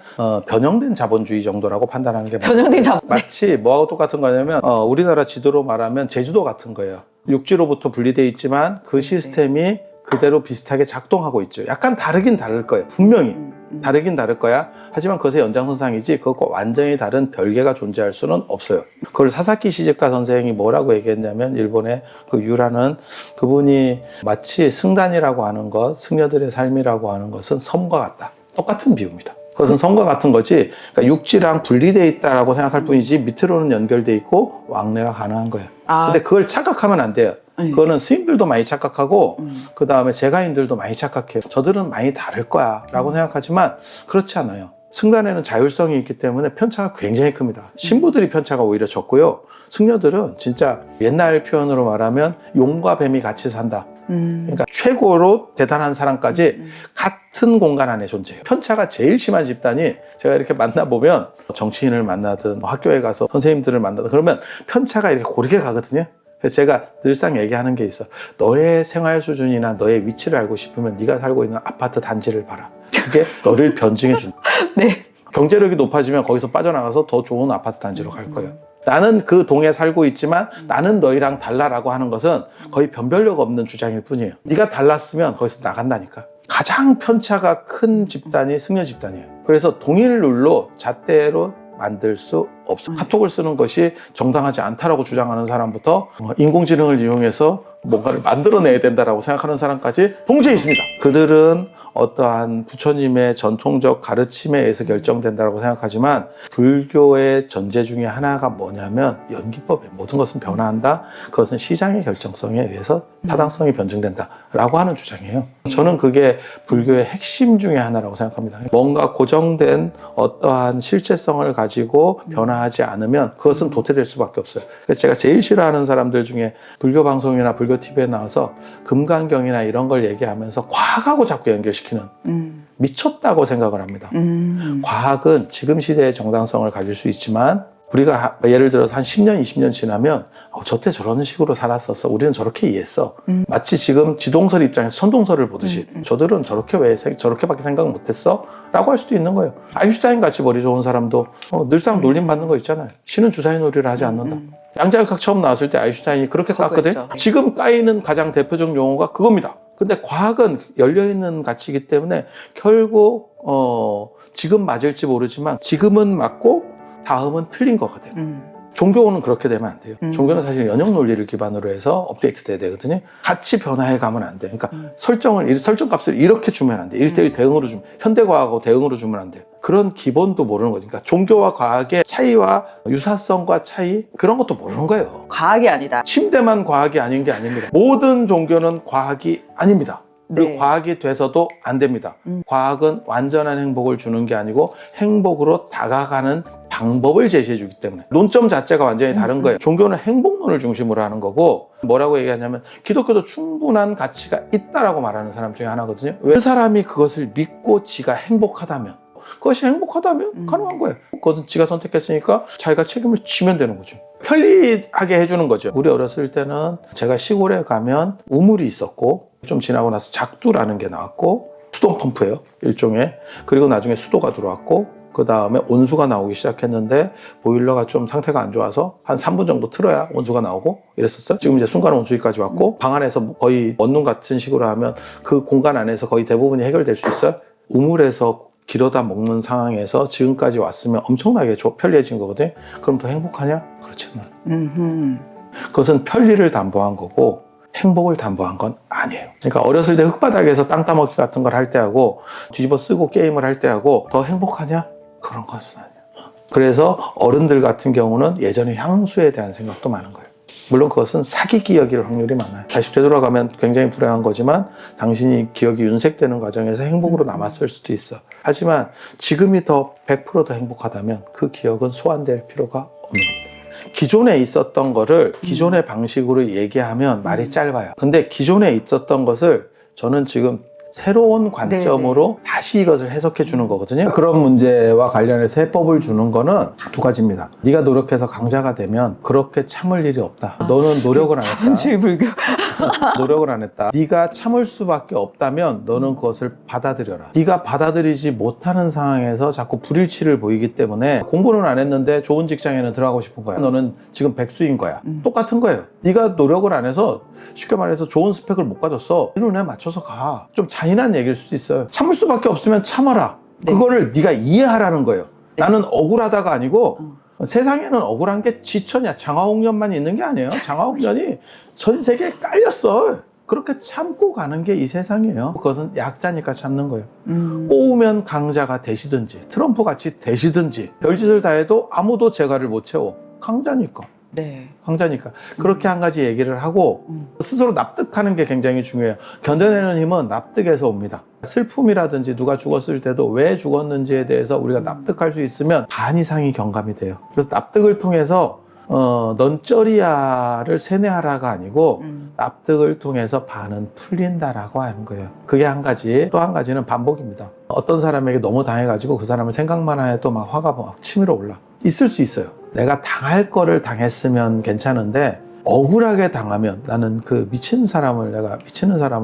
Speaker 1: 변형된 자본주의 정도라고 판단하는 게
Speaker 2: 변형된 자본.
Speaker 1: 마치 뭐하고 똑같은 거냐면 우리나라 지도로 말하면 제주도 같은 거예요. 육지로부터 분리되어 있지만 그 시스템이 그대로 비슷하게 작동하고 있죠. 약간 다르긴 다를 거예요. 분명히 다르긴 다를 거야. 하지만 그것의 연장선상이지 그것과 완전히 다른 별개가 존재할 수는 없어요. 그걸 사사키 시즈카 선생이 뭐라고 얘기했냐면 일본의 그 유라는 그분이 마치 승단이라고 하는 것, 승려들의 삶이라고 하는 것은 섬과 같다. 똑같은 비유입니다. 그것은 섬과 같은 거지 그러니까 육지랑 분리되어 있다라고 생각할 뿐이지 밑으로는 연결되어 있고 왕래가 가능한 거예요. 근데 그걸 착각하면 안 돼요. 그거는 스님들도 많이 착각하고 그 다음에 제가인들도 많이 착각해요. 저들은 많이 다를 거야 라고 생각하지만 그렇지 않아요. 승단에는 자율성이 있기 때문에 편차가 굉장히 큽니다. 신부들이 편차가 오히려 적고요. 승려들은 진짜 옛날 표현으로 말하면 용과 뱀이 같이 산다. 그러니까 최고로 대단한 사람까지 같은 공간 안에 존재해요. 편차가 제일 심한 집단이 제가 이렇게 만나보면 정치인을 만나든 학교에 가서 선생님들을 만나든 그러면 편차가 이렇게 고르게 가거든요. 그래서 제가 늘상 얘기하는 게 있어. 너의 생활 수준이나 너의 위치를 알고 싶으면 네가 살고 있는 아파트 단지를 봐라. 그게 너를 변증해 준다.
Speaker 2: 네.
Speaker 1: 경제력이 높아지면 거기서 빠져나가서 더 좋은 아파트 단지로 갈 거예요. 나는 그 동에 살고 있지만 나는 너희랑 달라라고 하는 것은 거의 변별력 없는 주장일 뿐이에요. 네가 달랐으면 거기서 나간다니까. 가장 편차가 큰 집단이 승려 집단이에요. 그래서 동일 룰로 잣대로 만들 수 없어. 카톡을 쓰는 것이 정당하지 않다라고 주장하는 사람부터 인공지능을 이용해서 뭔가를 만들어내야 된다라고 생각하는 사람까지 동시에 있습니다. 그들은 어떠한 부처님의 전통적 가르침에 의해서 결정된다고 생각하지만 불교의 전제 중에 하나가 뭐냐면 연기법에 모든 것은 변화한다. 그것은 시장의 결정성에 의해서 타당성이 변증된다라고 하는 주장이에요. 저는 그게 불교의 핵심 중에 하나라고 생각합니다. 뭔가 고정된 어떠한 실체성을 가지고 변화하지 않으면 그것은 도태될 수밖에 없어요. 그래서 제가 제일 싫어하는 사람들 중에 불교 방송이나 불교 TV에 나와서 금강경이나 이런 걸 얘기하면서 과학하고 자꾸 연결시키는 미쳤다고 생각을 합니다. 과학은 지금 시대의 정당성을 가질 수 있지만 우리가 예를 들어서 한 10년, 20년 지나면 저때 저런 식으로 살았었어. 우리는 저렇게 이해했어. 마치 지금 지동설 입장에서 천동설을 보듯이 저들은 저렇게밖에 생각 못했어? 라고 할 수도 있는 거예요. 아인슈타인 같이 머리 좋은 사람도 늘상 놀림받는 거 있잖아요. 신은 주사위 놀이를 하지 않는다. 양자역학 처음 나왔을 때 아인슈타인이 그렇게 깠거든. 지금 까이는 가장 대표적 용어가 그겁니다. 근데 과학은 열려있는 가치이기 때문에 결국 지금 맞을지 모르지만 지금은 맞고 다음은 틀린 거거든. 종교는 그렇게 되면 안 돼요. 종교는 사실 연역 논리를 기반으로 해서 업데이트 돼야 되거든요. 같이 변화해 가면 안 돼. 그러니까 설정값을 이렇게 주면 안 돼. 1:1 대응으로 주면, 현대과학하고 대응으로 주면 안 돼요. 그런 기본도 모르는 거지. 그러니까 종교와 과학의 차이와 유사성과 차이, 그런 것도 모르는 거예요.
Speaker 2: 과학이 아니다.
Speaker 1: 침대만 과학이 아닌 게 아닙니다. 모든 종교는 과학이 아닙니다. 그리고
Speaker 2: 네.
Speaker 1: 과학이 돼서도 안 됩니다. 과학은 완전한 행복을 주는 게 아니고 행복으로 다가가는 방법을 제시해 주기 때문에 논점 자체가 완전히 다른 거예요. 종교는 행복론을 중심으로 하는 거고 뭐라고 얘기하냐면 기독교도 충분한 가치가 있다라고 말하는 사람 중에 하나거든요. 왜? 그 사람이 그것을 믿고 지가 행복하다면 그것이 행복하다면 가능한 거예요. 그것은 지가 선택했으니까 자기가 책임을 지면 되는 거죠. 편리하게 해주는 거죠. 우리 어렸을 때는 제가 시골에 가면 우물이 있었고 좀 지나고 나서 작두라는 게 나왔고 수동 펌프예요, 일종의. 그리고 나중에 수도가 들어왔고 그 다음에 온수가 나오기 시작했는데 보일러가 좀 상태가 안 좋아서 한 3분 정도 틀어야 온수가 나오고 이랬었어요. 지금 이제 순간 온수기까지 왔고 방 안에서 거의 원룸 같은 식으로 하면 그 공간 안에서 거의 대부분이 해결될 수 있어요. 우물에서 길어다 먹는 상황에서 지금까지 왔으면 엄청나게 편리해진 거거든요. 그럼 더 행복하냐? 그렇지 않아요. 그것은 편리를 담보한 거고 행복을 담보한 건 아니에요. 그러니까 어렸을 때 흙바닥에서 땅 따먹기 같은 걸 할 때하고 뒤집어 쓰고 게임을 할 때하고 더 행복하냐? 그런 것은 아니에요. 그래서 어른들 같은 경우는 예전에 향수에 대한 생각도 많은 거예요. 물론 그것은 사기 기억일 확률이 많아요. 다시 되돌아가면 굉장히 불행한 거지만 당신이 기억이 윤색되는 과정에서 행복으로 남았을 수도 있어. 하지만 지금이 더 100% 더 행복하다면 그 기억은 소환될 필요가 없는 겁니다. 기존에 있었던 거를 기존의 방식으로 얘기하면 말이 짧아요. 근데 기존에 있었던 것을 저는 지금 새로운 관점으로 다시 이것을 해석해 주는 거거든요. 그런 문제와 관련해서 해법을 주는 거는 두 가지입니다. 네가 노력해서 강자가 되면 그렇게 참을 일이 없다. 너는 노력을 안 했다.
Speaker 2: 자본주의 불교.
Speaker 1: 노력을 안 했다. 네가 참을 수밖에 없다면 너는 그것을 받아들여라. 네가 받아들이지 못하는 상황에서 자꾸 불일치를 보이기 때문에 공부는 안 했는데 좋은 직장에는 들어가고 싶은 거야. 너는 지금 백수인 거야. 똑같은 거예요. 네가 노력을 안 해서 쉽게 말해서 좋은 스펙을 못 가졌어. 이 눈에 맞춰서 가. 좀 잔인한 얘기일 수도 있어요. 참을 수밖에 없으면 참아라.
Speaker 2: 네.
Speaker 1: 그거를 네가 이해하라는 거예요. 네. 나는 억울하다가 아니고 세상에는 억울한 게 지천이야. 장화홍련만 있는 게 아니에요. 장화홍련이 전 세계에 깔렸어. 그렇게 참고 가는 게 이 세상이에요. 그것은 약자니까 참는 거예요. 꼬우면 강자가 되시든지 트럼프 같이 되시든지 별짓을 다 해도 아무도 재갈을 못 채워. 강자니까.
Speaker 2: 네.
Speaker 1: 강자니까. 그렇게 한 가지 얘기를 하고 스스로 납득하는 게 굉장히 중요해요. 견뎌내는 힘은 납득에서 옵니다. 슬픔이라든지 누가 죽었을 때도 왜 죽었는지에 대해서 우리가 납득할 수 있으면 반 이상이 경감이 돼요. 그래서 납득을 통해서 넌 쩌리야를 세뇌하라가 아니고 납득을 통해서 반은 풀린다라고 하는 거예요. 그게 한 가지. 또 한 가지는 반복입니다. 어떤 사람에게 너무 당해가지고 그 사람을 생각만 해도 막 화가 막 치밀어 올라. 있을 수 있어요. 내가 당할 거를 당했으면 괜찮은데 억울하게 당하면 나는 그 미치는 사람을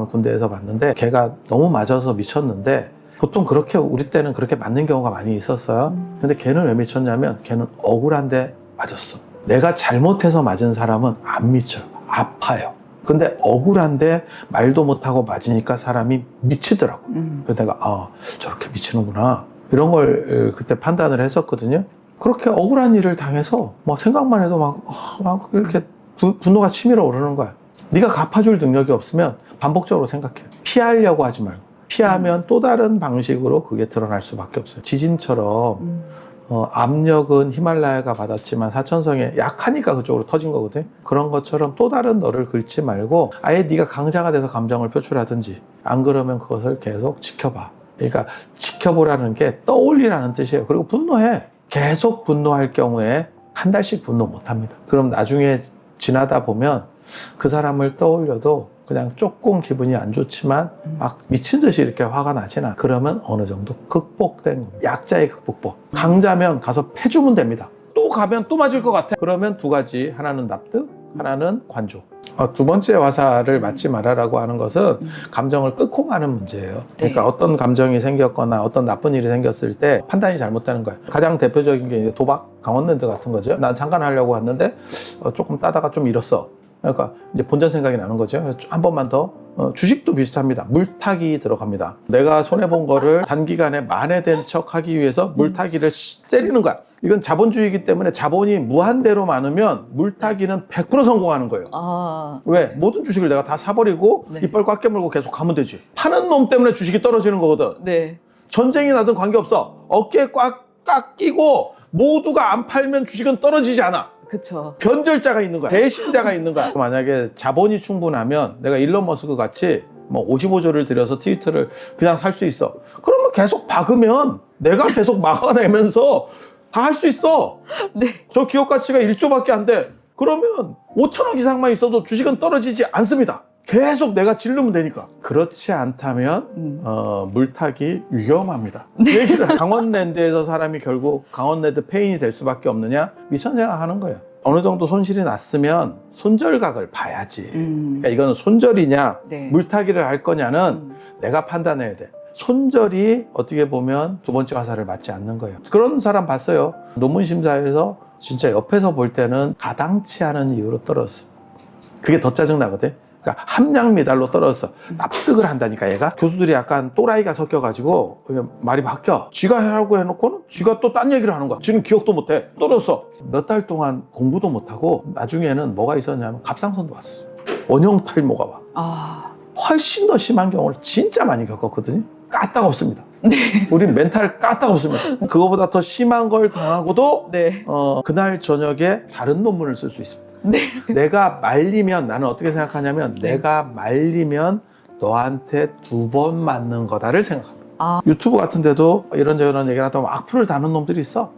Speaker 1: 군대에서 봤는데 걔가 너무 맞아서 미쳤는데 보통 그렇게 우리 때는 그렇게 맞는 경우가 많이 있었어요. 근데 걔는 왜 미쳤냐면 걔는 억울한데 맞았어. 내가 잘못해서 맞은 사람은 안 미쳐요. 아파요. 근데 억울한데 말도 못하고 맞으니까 사람이 미치더라고. 그래서 내가 저렇게 미치는구나. 이런 걸 그때 판단을 했었거든요. 그렇게 억울한 일을 당해서 막 생각만 해도 막 이렇게 분노가 치밀어 오르는 거야. 네가 갚아줄 능력이 없으면 반복적으로 생각해. 피하려고 하지 말고. 피하면 또 다른 방식으로 그게 드러날 수밖에 없어요. 지진처럼 압력은 히말라야가 받았지만 사천성에 약하니까 그쪽으로 터진 거거든. 그런 것처럼 또 다른 너를 긁지 말고 아예 네가 강자가 돼서 감정을 표출하든지, 안 그러면 그것을 계속 지켜봐. 그러니까 지켜보라는 게 떠올리라는 뜻이에요. 그리고 분노해. 계속 분노할 경우에 한 달씩 분노 못합니다. 그럼 나중에 지나다 보면 그 사람을 떠올려도 그냥 조금 기분이 안 좋지만 막 미친 듯이 이렇게 화가 나진 않아. 그러면 어느 정도 극복된 겁니다. 약자의 극복법. 강자면 가서 패주면 됩니다. 또 가면 또 맞을 것 같아. 그러면 두 가지. 하나는 납득, 하나는 관조. 두 번째 화살을 맞지 말아라고 하는 것은 감정을 끄고 가는 문제예요. 그러니까 어떤 감정이 생겼거나 어떤 나쁜 일이 생겼을 때 판단이 잘못되는 거예요. 가장 대표적인 게 이제 도박, 강원랜드 같은 거죠. 난 잠깐 하려고 왔는데 조금 따다가 좀 잃었어. 그러니까 이제 본전 생각이 나는 거죠. 그래서 한 번만 더. 주식도 비슷합니다. 물타기 들어갑니다. 내가 손해본 거를 단기간에 만회된 척 하기 위해서 물타기를 때리는 거야. 이건 자본주의이기 때문에 자본이 무한대로 많으면 물타기는 100% 성공하는 거예요. 왜? 모든 주식을 내가 다 사버리고 이빨 꽉 깨물고 계속 가면 되지. 파는 놈 때문에 주식이 떨어지는 거거든.
Speaker 2: 네.
Speaker 1: 전쟁이 나든 관계없어. 어깨에 꽉 끼고 모두가 안 팔면 주식은 떨어지지 않아.
Speaker 2: 그쵸.
Speaker 1: 변절자가 있는 거야. 배신자가 있는 거야. 만약에 자본이 충분하면 내가 일론 머스크 같이 뭐 55조를 들여서 트위터를 그냥 살 수 있어. 그러면 계속 박으면 내가 계속 막아내면서 다 할 수 있어.
Speaker 2: 네.
Speaker 1: 저 기업 가치가 1조밖에 안 돼. 그러면 5천억 이상만 있어도 주식은 떨어지지 않습니다. 계속 내가 지르면 되니까. 그렇지 않다면 물타기 위험합니다. 얘기를 강원랜드에서 사람이 결국 강원랜드 페인이 될 수밖에 없느냐? 미천 생각하는 거예요. 어느 정도 손실이 났으면 손절각을 봐야지. 그러니까 이거는 손절이냐 물타기를 할 거냐는 내가 판단해야 돼. 손절이 어떻게 보면 두 번째 화살을 맞지 않는 거예요. 그런 사람 봤어요. 논문 심사에서 진짜 옆에서 볼 때는 가당치 않은 이유로 떨어졌어. 그게 더 짜증나거든. 그러니까 함량 미달로 떨어졌어. 납득을 한다니까 얘가. 교수들이 약간 또라이가 섞여가지고 말이 바뀌어. 쥐가 하라고 해놓고는 쥐가 또 딴 얘기를 하는 거야. 지금 기억도 못해. 떨어졌어. 몇 달 동안 공부도 못하고 나중에는 뭐가 있었냐면 갑상선도 왔어. 원형 탈모가 와. 훨씬 더 심한 경우를 진짜 많이 겪었거든요. 까딱 없습니다. 우린 멘탈 까딱 없습니다. 그거보다 더 심한 걸 당하고도 그날 저녁에 다른 논문을 쓸 수 있습니다. 내가 말리면, 나는 어떻게 생각하냐면 내가 말리면 너한테 2번 맞는 거다를 생각합니다. 유튜브 같은 데도 이런저런 얘기를 하다 보면 악플을 다는 놈들이 있어.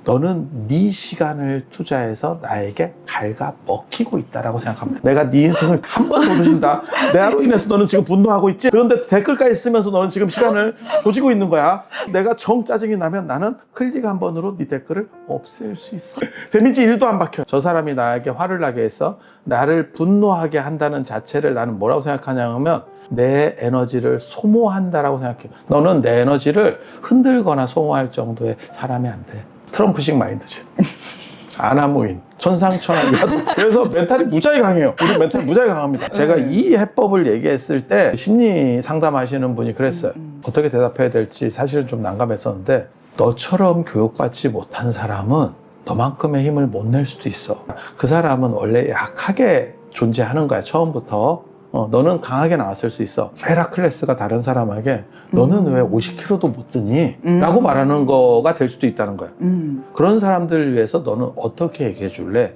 Speaker 1: 너는 네 시간을 투자해서 나에게 갉아 먹히고 있다라고 생각합니다. 내가 네 인생을 한 번 더 주신다. 내로 인해서 너는 지금 분노하고 있지? 그런데 댓글까지 쓰면서 너는 지금 시간을 조지고 있는 거야. 내가 정 짜증이 나면 나는 클릭 한 번으로 네 댓글을 없앨 수 있어. 데미지 1도 안 박혀. 저 사람이 나에게 화를 나게 해서 나를 분노하게 한다는 자체를 나는 뭐라고 생각하냐면 내 에너지를 소모한다라고 생각해. 너는 내 에너지를 흔들거나 소모할 정도의 사람이 안 돼. 트럼프식 마인드지. 아나무인, 천상천하. 그래서 멘탈이 무지하게 강해요. 우리 멘탈이 무지하게 강합니다. 제가 이 해법을 얘기했을 때 심리 상담하시는 분이 그랬어요. 어떻게 대답해야 될지 사실은 좀 난감했었는데, 너처럼 교육받지 못한 사람은 너만큼의 힘을 못 낼 수도 있어. 그 사람은 원래 약하게 존재하는 거야, 처음부터. 너는 강하게 나왔을 수 있어. 헤라클레스가 다른 사람에게 너는 왜 50kg도 못 드니? 라고 말하는 거가 될 수도 있다는 거야. 그런 사람들을 위해서 너는 어떻게 얘기해 줄래?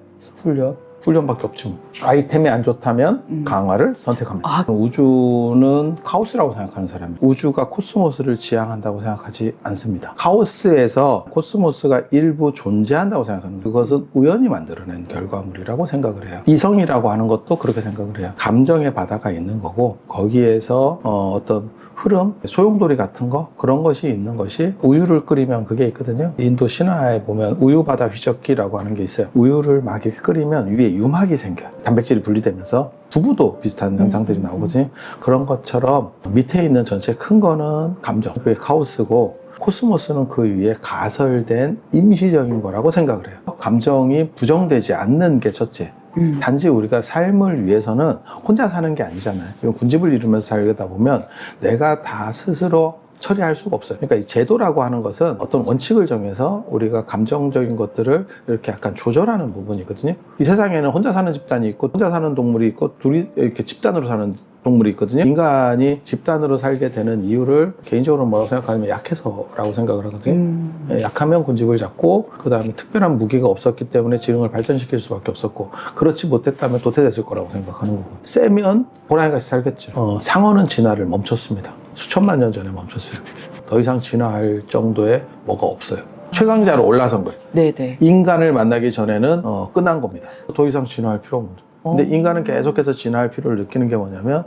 Speaker 1: 훈련밖에 없지 뭐. 아이템이 안 좋다면 강화를 선택합니다. 우주는 카오스라고 생각하는 사람이에요. 우주가 코스모스를 지향한다고 생각하지 않습니다. 카오스에서 코스모스가 일부 존재한다고 생각하는 거예요. 그것은 우연히 만들어낸 결과물이라고 생각을 해요. 이성이라고 하는 것도 그렇게 생각을 해요. 감정의 바다가 있는 거고, 거기에서 어떤 흐름, 소용돌이 같은 거, 그런 것이 있는 것이, 우유를 끓이면 그게 있거든요. 인도 신화에 보면 우유바다 휘젓기라고 하는 게 있어요. 우유를 막 이렇게 끓이면 위에 유막이 생겨요. 단백질이 분리되면서. 두부도 비슷한 현상들이 나오거든요. 그런 것처럼 밑에 있는 전체 큰 거는 감정, 그게 카오스고, 코스모스는 그 위에 가설된 임시적인 거라고 생각을 해요. 감정이 부정되지 않는 게 첫째. 단지 우리가 삶을 위해서는 혼자 사는 게 아니잖아요. 군집을 이루면서 살다 보면 내가 다 스스로 처리할 수가 없어요. 그러니까 이 제도라고 하는 것은 어떤 원칙을 정해서 우리가 감정적인 것들을 이렇게 약간 조절하는 부분이거든요. 이 세상에는 혼자 사는 집단이 있고 혼자 사는 동물이 있고 둘이 이렇게 집단으로 사는 동물이 있거든요. 인간이 집단으로 살게 되는 이유를 개인적으로 뭐라고 생각하냐면 약해서라고 생각을 하거든요. 약하면 군집을 잡고 그 다음에 특별한 무기가 없었기 때문에 지능을 발전시킬 수밖에 없었고 그렇지 못했다면 도태됐을 거라고 생각하는 거고 세면 호랑이같이 살겠죠. 상어는 진화를 멈췄습니다. 수천만 년 전에 멈췄어요. 더 이상 진화할 정도의 뭐가 없어요. 최강자로 올라선 거예요.
Speaker 2: 네네.
Speaker 1: 인간을 만나기 전에는 끝난 겁니다. 더 이상 진화할 필요 없는 거예요. 근데 인간은 계속해서 진화할 필요를 느끼는 게 뭐냐면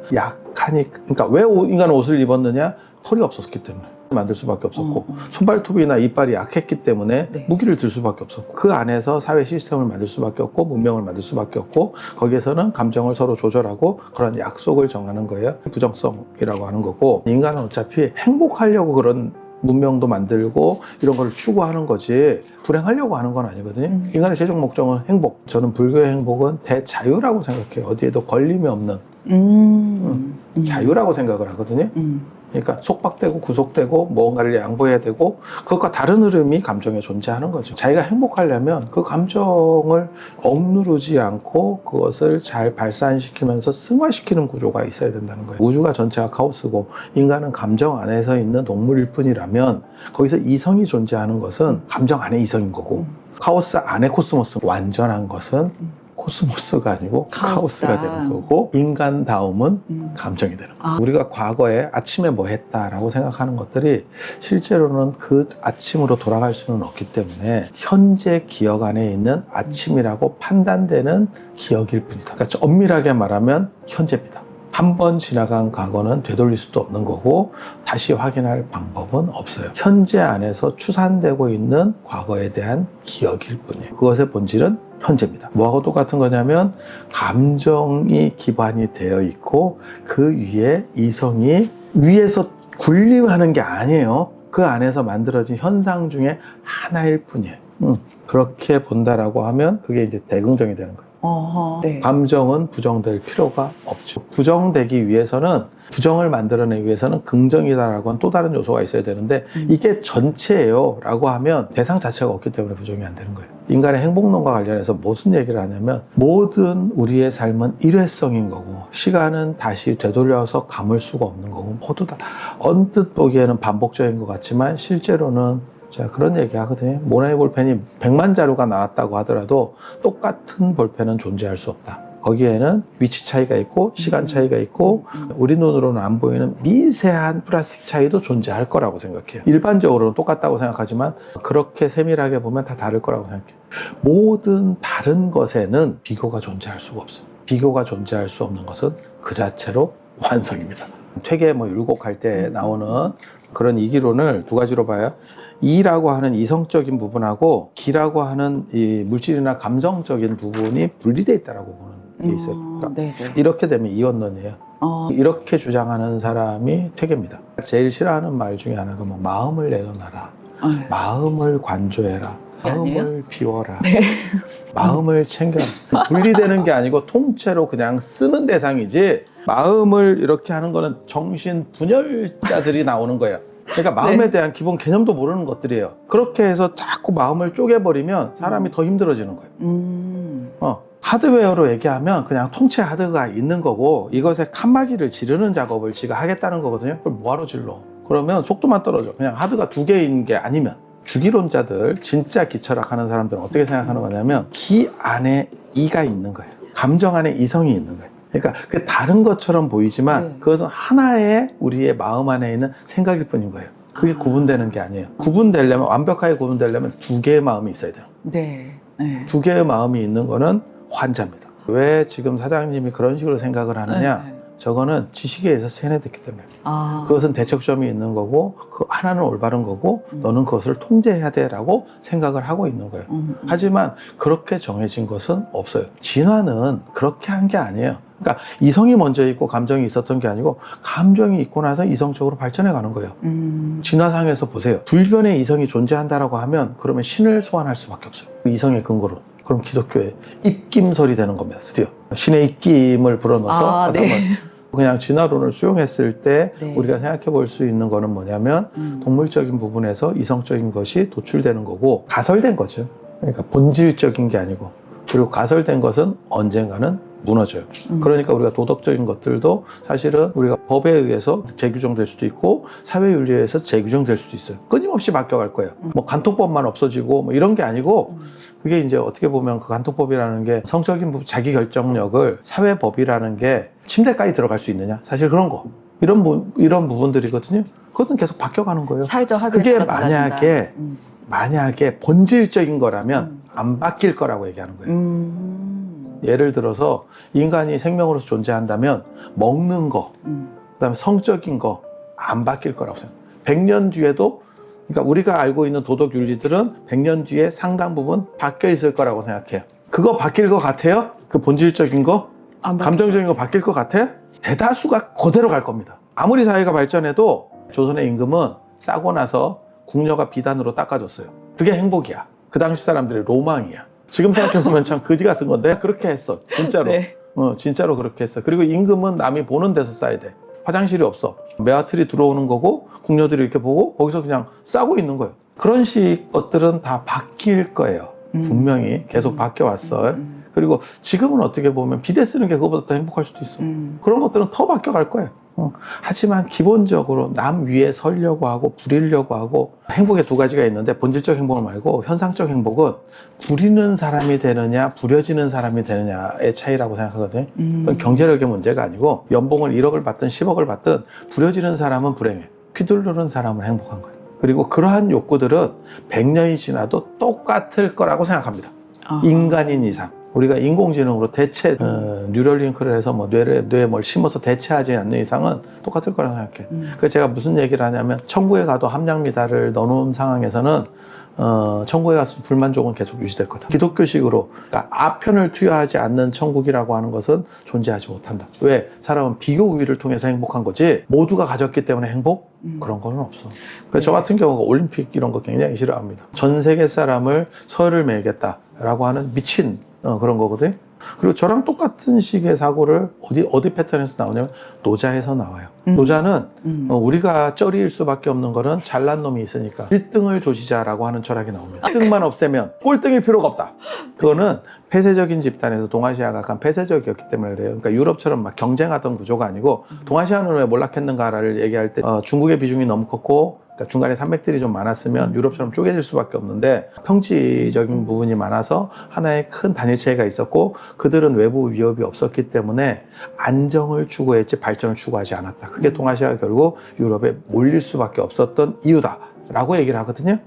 Speaker 1: 그러니까 왜 인간은 옷을 입었느냐? 털이 없었기 때문에 만들 수밖에 없었고 손발톱이나 이빨이 약했기 때문에
Speaker 2: 네.
Speaker 1: 무기를 들 수밖에 없었고 그 안에서 사회 시스템을 만들 수밖에 없고 문명을 만들 수밖에 없고 거기에서는 감정을 서로 조절하고 그런 약속을 정하는 거예요. 부정성이라고 하는 거고 인간은 어차피 행복하려고 그런 문명도 만들고 이런 걸 추구하는 거지 불행하려고 하는 건 아니거든요. 인간의 최종 목적은 행복. 저는 불교의 행복은 대자유라고 생각해요. 어디에도 걸림이 없는 자유라고 생각을 하거든요. 그러니까 속박되고 구속되고 뭔가를 양보해야 되고 그것과 다른 흐름이 감정에 존재하는 거죠. 자기가 행복하려면 그 감정을 억누르지 않고 그것을 잘 발산시키면서 승화시키는 구조가 있어야 된다는 거예요. 우주가 전체가 카오스고 인간은 감정 안에서 있는 동물일 뿐이라면 거기서 이성이 존재하는 것은 감정 안에 이성인 거고 카오스 안에 코스모스 완전한 것은 코스모스가 아니고 카오스가 되는 거고 인간다움은 감정이 되는 거예요. 우리가 과거에 아침에 뭐 했다라고 생각하는 것들이 실제로는 그 아침으로 돌아갈 수는 없기 때문에 현재 기억 안에 있는 아침이라고 판단되는 기억일 뿐이다. 그러니까 엄밀하게 말하면 현재입니다. 한 번 지나간 과거는 되돌릴 수도 없는 거고 다시 확인할 방법은 없어요. 현재 안에서 추산되고 있는 과거에 대한 기억일 뿐이에요. 그것의 본질은 현재입니다. 뭐하고 똑같은 거냐면 감정이 기반이 되어 있고 그 위에 이성이 위에서 군림하는 게 아니에요. 그 안에서 만들어진 현상 중에 하나일 뿐이에요. 그렇게 본다라고 하면 그게 이제 대긍정이 되는 거예요.
Speaker 2: 네.
Speaker 1: 감정은 부정될 필요가 없죠. 부정되기 위해서는 부정을 만들어내기 위해서는 긍정이다라고 하는 또 다른 요소가 있어야 되는데 이게 전체예요 라고 하면 대상 자체가 없기 때문에 부정이 안 되는 거예요. 인간의 행복론과 관련해서 무슨 얘기를 하냐면 모든 우리의 삶은 일회성인 거고 시간은 다시 되돌려서 감을 수가 없는 거고 모두 다 언뜻 보기에는 반복적인 것 같지만 실제로는 제가 그런 얘기 하거든요. 모나미 볼펜이 100만 자루가 나왔다고 하더라도 똑같은 볼펜은 존재할 수 없다. 거기에는 위치 차이가 있고 시간 차이가 있고 우리 눈으로는 안 보이는 미세한 플라스틱 차이도 존재할 거라고 생각해요. 일반적으로는 똑같다고 생각하지만 그렇게 세밀하게 보면 다 다를 거라고 생각해요. 모든 다른 것에는 비교가 존재할 수가 없어요. 비교가 존재할 수 없는 것은 그 자체로 완성입니다. 퇴계 율곡할 때 나오는 그런 이기론을 두 가지로 봐요. 이라고 하는 이성적인 부분하고 기라고 하는 이 물질이나 감정적인 부분이 분리되어 있다고 보는 게 있어요. 그러니까 이렇게 되면 이원론이에요. 이렇게 주장하는 사람이 퇴계입니다. 제일 싫어하는 말 중에 하나가 뭐 마음을 내려놔라. 마음을 관조해라. 마음을 비워라. 네. 마음을 챙겨라. 분리되는 게 아니고 통째로 그냥 쓰는 대상이지 마음을 이렇게 하는 거는 정신 분열자들이 나오는 거예요. 그러니까 마음에 대한 기본 개념도 모르는 것들이에요. 그렇게 해서 자꾸 마음을 쪼개버리면 사람이 더 힘들어지는 거예요. 하드웨어로 얘기하면 그냥 통째 하드가 있는 거고 이것에 칸막이를 지르는 작업을 지가 하겠다는 거거든요. 그걸 뭐하러 질러? 그러면 속도만 떨어져. 그냥 하드가 두 개인 게 아니면. 주기론자들, 진짜 기철학하는 사람들은 어떻게 생각하는 거냐면 기 안에 이가 있는 거예요. 감정 안에 이성이 있는 거예요. 그러니까 그 다른 것처럼 보이지만 그것은 하나의 우리의 마음 안에 있는 생각일 뿐인 거예요. 그게 구분되는 게 아니에요. 구분되려면 완벽하게 구분되려면 두 개의 마음이 있어야 돼요. 두 개의 마음이 있는 거는 환자입니다. 왜 지금 사장님이 그런 식으로 생각을 하느냐? 저거는 지식에 의해서 세뇌됐기 때문에 그것은 대척점이 있는 거고 그 하나는 올바른 거고 너는 그것을 통제해야 돼 라고 생각을 하고 있는 거예요. 하지만 그렇게 정해진 것은 없어요. 진화는 그렇게 한 게 아니에요. 그러니까 이성이 먼저 있고 감정이 있었던 게 아니고 감정이 있고 나서 이성적으로 발전해 가는 거예요. 진화상에서 보세요. 불변의 이성이 존재한다라고 하면 그러면 신을 소환할 수밖에 없어요. 이성의 근거로. 그럼 기독교의 입김설이 되는 겁니다. 드디어 신의 입김을 불어넣어서 아담을 그냥 진화론을 수용했을 때
Speaker 2: 네.
Speaker 1: 우리가 생각해 볼 수 있는 거는 뭐냐면 동물적인 부분에서 이성적인 것이 도출되는 거고 가설된 거죠. 그러니까 본질적인 게 아니고, 그리고 가설된 것은 언젠가는 무너져요. 그러니까 우리가 도덕적인 것들도 사실은 우리가 법에 의해서 재규정될 수도 있고 사회윤리에 의해서 재규정될 수도 있어요. 끊임없이 바뀌어갈 거예요. 뭐 간통법만 없어지고 뭐 이런 게 아니고, 그게 이제 어떻게 보면 그 간통법이라는 게 성적인 자기 결정력을 사회법이라는 게 침대까지 들어갈 수 있느냐, 사실 그런 거 이런 부분들이거든요. 그것은 계속 바뀌어가는 거예요.
Speaker 2: 사회적 합의에
Speaker 1: 그게
Speaker 2: 따라
Speaker 1: 만약에 본질적인 거라면 안 바뀔 거라고 얘기하는 거예요. 예를 들어서 인간이 생명으로서 존재한다면 먹는 거, 그다음에 성적인 거 안 바뀔 거라고 생각해요. 100년 뒤에도, 그러니까 우리가 알고 있는 도덕 윤리들은 100년 뒤에 상당 부분 바뀌어 있을 거라고 생각해요. 그거 바뀔 것 같아요? 그 본질적인 거? 감정적인 거 바뀔 것 같아요? 대다수가 그대로 갈 겁니다. 아무리 사회가 발전해도 조선의 임금은 싸고 나서 궁녀가 비단으로 닦아줬어요. 그게 행복이야. 그 당시 사람들의 로망이야. 지금 생각해보면 참 거지 같은 건데 그렇게 했어. 진짜로.
Speaker 2: 네.
Speaker 1: 진짜로 그렇게 했어. 그리고 임금은 남이 보는 데서 싸야 돼. 화장실이 없어. 매화틀이 들어오는 거고 궁녀들이 이렇게 보고 거기서 그냥 싸고 있는 거예요. 그런 식 것들은 다 바뀔 거예요. 분명히 계속 바뀌어왔어요. 그리고 지금은 어떻게 보면 비데 쓰는 게 그거보다 더 행복할 수도 있어. 그런 것들은 더 바뀌어갈 거예요. 하지만 기본적으로 남 위에 서려고 하고 부리려고 하고, 행복의 두 가지가 있는데 본질적 행복을 말고 현상적 행복은 부리는 사람이 되느냐 부려지는 사람이 되느냐의 차이라고 생각하거든요. 그건 경제력의 문제가 아니고 연봉을 1억을 받든 10억을 받든 부려지는 사람은 불행해. 휘두르는 사람은 행복한 거예요. 그리고 그러한 욕구들은 100년이 지나도 똑같을 거라고 생각합니다. 인간인 이상. 우리가 인공지능으로 대체 뉴럴링크를 해서 뭐 뇌에 뭘 심어서 대체하지 않는 이상은 똑같을 거라고 생각해요. 그래서 제가 무슨 얘기를 하냐면, 천국에 가도 함량미달을 넣어놓은 상황에서는 천국에 가서 불만족은 계속 유지될 거다. 기독교식으로, 그러니까 아편을 투여하지 않는 천국이라고 하는 것은 존재하지 못한다. 왜? 사람은 비교 우위를 통해서 행복한 거지 모두가 가졌기 때문에 행복? 그런 거는 없어. 그래서 저 같은 경우가 올림픽 이런 거 굉장히 싫어합니다. 전 세계 사람을 서열을 매겠다라고 하는 미친 그런 거거든. 그리고 저랑 똑같은 식의 사고를 어디 패턴에서 나오냐면 노자에서 나와요. 노자는 우리가 쩌리일 수밖에 없는 거는 잘난 놈이 있으니까 1등을 조지자라고 하는 철학이 나옵니다. 1등만 없애면 꼴등일 필요가 없다. 그거는 폐쇄적인 집단에서 동아시아가 약간 폐쇄적이었기 때문에 그래요. 그러니까 유럽처럼 막 경쟁하던 구조가 아니고, 동아시아는 왜 몰락했는가를 얘기할 때 중국의 비중이 너무 컸고, 그러니까 중간에 산맥들이 좀 많았으면 유럽처럼 쪼개질 수밖에 없는데, 평지적인 부분이 많아서 하나의 큰 단일체가 있었고, 그들은 외부 위협이 없었기 때문에 안정을 추구했지 발전을 추구하지 않았다. 그게 동아시아가 결국 유럽에 몰릴 수밖에 없었던 이유다라고 얘기를 하거든요.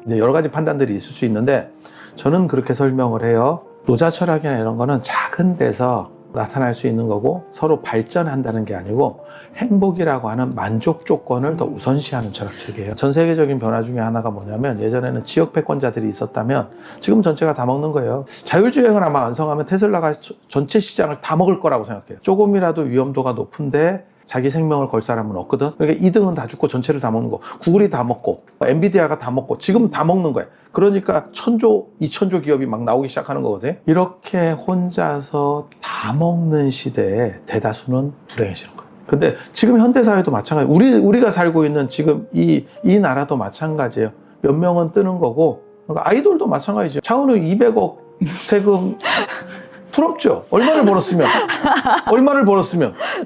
Speaker 1: 이제 여러 가지 판단들이 있을 수 있는데 저는 그렇게 설명을 해요. 노자 철학이나 이런 거는 작은 데서 나타날 수 있는 거고, 서로 발전한다는 게 아니고 행복이라고 하는 만족 조건을 더 우선시하는 철학책이에요. 전 세계적인 변화 중에 하나가 뭐냐면, 예전에는 지역 패권자들이 있었다면 지금 전체가 다 먹는 거예요. 자율주행을 아마 완성하면 테슬라가 전체 시장을 다 먹을 거라고 생각해요. 조금이라도 위험도가 높은데 자기 생명을 걸 사람은 없거든. 그러니까 2등은 다 죽고 전체를 다 먹는 거. 구글이 다 먹고 엔비디아가 다 먹고 지금 다 먹는 거예요. 그러니까 1000조, 2000조 기업이 막 나오기 시작하는 거거든요. 이렇게 혼자서 다 먹는 시대에 대다수는 불행해지는 거예요. 근데 지금 현대사회도 마찬가지예요. 우리가 살고 있는 지금 이 나라도 마찬가지예요. 몇 명은 뜨는 거고, 그러니까 아이돌도 마찬가지죠. 차은우 200억 세금 부럽죠? 얼마를 벌었으면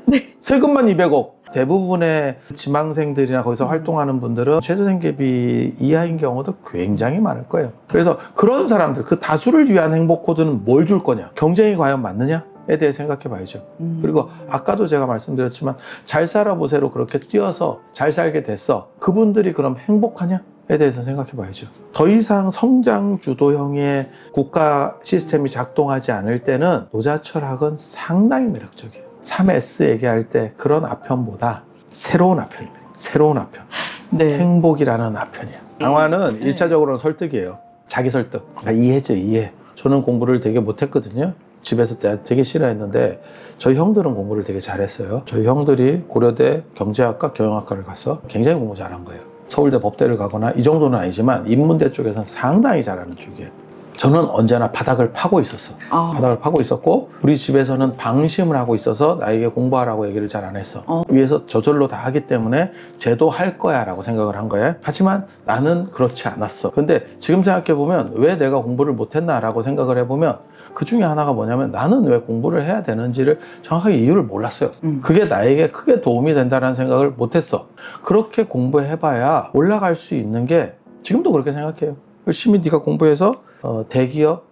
Speaker 2: 네.
Speaker 1: 세금만 200억. 대부분의 지망생들이나 거기서 활동하는 분들은 최저생계비 이하인 경우도 굉장히 많을 거예요. 그래서 그런 사람들, 그 다수를 위한 행복 코드는 뭘 줄 거냐, 경쟁이 과연 맞느냐에 대해 생각해 봐야죠. 그리고 아까도 제가 말씀드렸지만 잘 살아보세요 그렇게 뛰어서 잘 살게 됐어. 그분들이 그럼 행복하냐? 에 대해서 생각해 봐야죠. 더 이상 성장 주도형의 국가 시스템이 작동하지 않을 때는 노자 철학은 상당히 매력적이에요. 3S 얘기할 때 그런 아편보다 새로운 아편입니다. 새로운 아편.
Speaker 2: 네.
Speaker 1: 행복이라는 아편이에요. 강화는 1차적으로는 설득이에요. 자기 설득. 그러니까 이해죠, 이해. 저는 공부를 되게 못했거든요. 집에서 되게 싫어했는데 저희 형들은 공부를 되게 잘했어요. 저희 형들이 고려대 경제학과 경영학과를 가서 굉장히 공부 잘한 거예요. 서울대 법대를 가거나 이 정도는 아니지만 인문대 쪽에서는 상당히 잘하는 쪽이에요. 저는 언제나 바닥을 파고 있었어. 바닥을 파고 있었고 우리 집에서는 방심을 하고 있어서 나에게 공부하라고 얘기를 잘 안 했어. 위에서 저절로 다 하기 때문에 쟤도 할 거야 라고 생각을 한 거야. 하지만 나는 그렇지 않았어. 근데 지금 생각해보면 왜 내가 공부를 못했나 라고 생각을 해보면 그 중에 하나가 뭐냐면 나는 왜 공부를 해야 되는지를 정확하게 이유를 몰랐어요. 그게 나에게 크게 도움이 된다는 생각을 못했어. 그렇게 공부해봐야 올라갈 수 있는 게 지금도 그렇게 생각해요. 열심히 네가 공부해서 대기업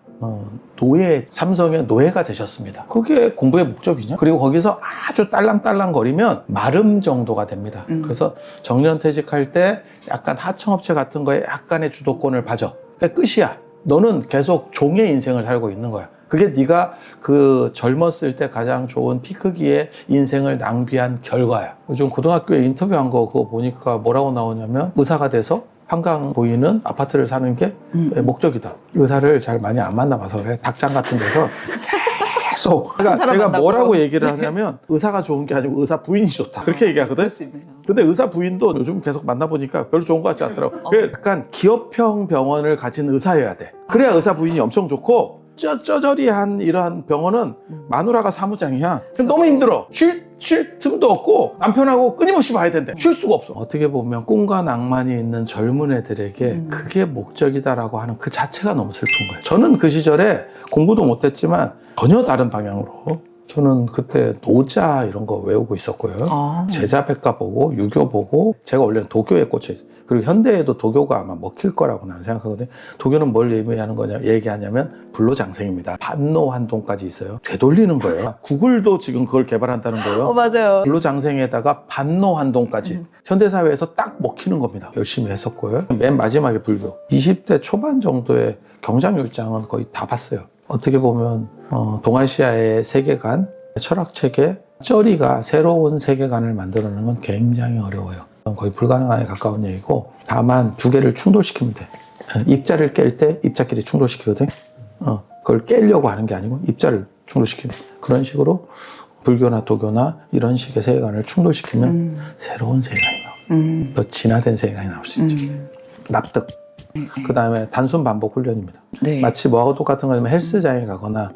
Speaker 1: 노예, 삼성의 노예가 되셨습니다. 그게 공부의 목적이냐? 그리고 거기서 아주 딸랑딸랑 거리면 마름 정도가 됩니다. 그래서 정년퇴직할 때 약간 하청업체 같은 거에 약간의 주도권을 봐줘. 그게 끝이야. 너는 계속 종의 인생을 살고 있는 거야. 그게 네가 그 젊었을 때 가장 좋은 피크기의 인생을 낭비한 결과야. 요즘 고등학교에 인터뷰한 거 그거 보니까 뭐라고 나오냐면 의사가 돼서 한강 보이는 아파트를 사는 게 목적이다. 의사를 잘 많이 안 만나봐서 그래. 닭장 같은 데서 계속. 그러니까 제가 뭐라고 얘기를 하냐면 의사가 좋은 게 아니고 의사 부인이 좋다. 그렇게 얘기하거든. 근데 의사 부인도 요즘 계속 만나보니까 별로 좋은 것 같지 않더라고. 약간 기업형 병원을 가진 의사여야 돼. 그래야 의사 부인이 엄청 좋고 쩌저리한 이러한 병원은 마누라가 사무장이야. 너무 힘들어. 쉴 틈도 없고 남편하고 끊임없이 봐야 된대. 쉴 수가 없어. 어떻게 보면 꿈과 낭만이 있는 젊은 애들에게 그게 목적이다라고 하는 그 자체가 너무 슬픈 거예요. 저는 그 시절에 공부도 못했지만 전혀 다른 방향으로 저는 그때 노자 이런 거 외우고 있었고요. 제자백과 보고 유교 보고 제가 원래는 도교에 꽂혀 있어요. 그리고 현대에도 도교가 아마 먹힐 거라고 나는 생각하거든요. 도교는 뭘 얘기하냐면 불로장생입니다. 반노환동까지 있어요. 되돌리는 거예요. 구글도 지금 그걸 개발한다는 거예요.
Speaker 2: 맞아요.
Speaker 1: 불로장생에다가 반노환동까지 현대사회에서 딱 먹히는 겁니다. 열심히 했었고요. 맨 마지막에 불교. 20대 초반 정도의 경장율장은 거의 다 봤어요. 어떻게 보면 동아시아의 세계관, 철학체계, 쩌리가 새로운 세계관을 만들어내는 건 굉장히 어려워요. 거의 불가능에 가까운 얘기고 다만 두 개를 충돌시키면 돼. 입자를 깰 때 입자끼리 충돌시키거든. 그걸 깨려고 하는 게 아니고 입자를 충돌시키는 그런 식으로 불교나 도교나 이런 식의 세계관을 충돌시키면 새로운 세계관이 나와요. 더 진화된 세계관이 나올 수 있죠. 납득. 그 다음에 단순 반복 훈련입니다.
Speaker 2: 네.
Speaker 1: 마치 뭐하고 똑같은 거냐면 헬스장에 가거나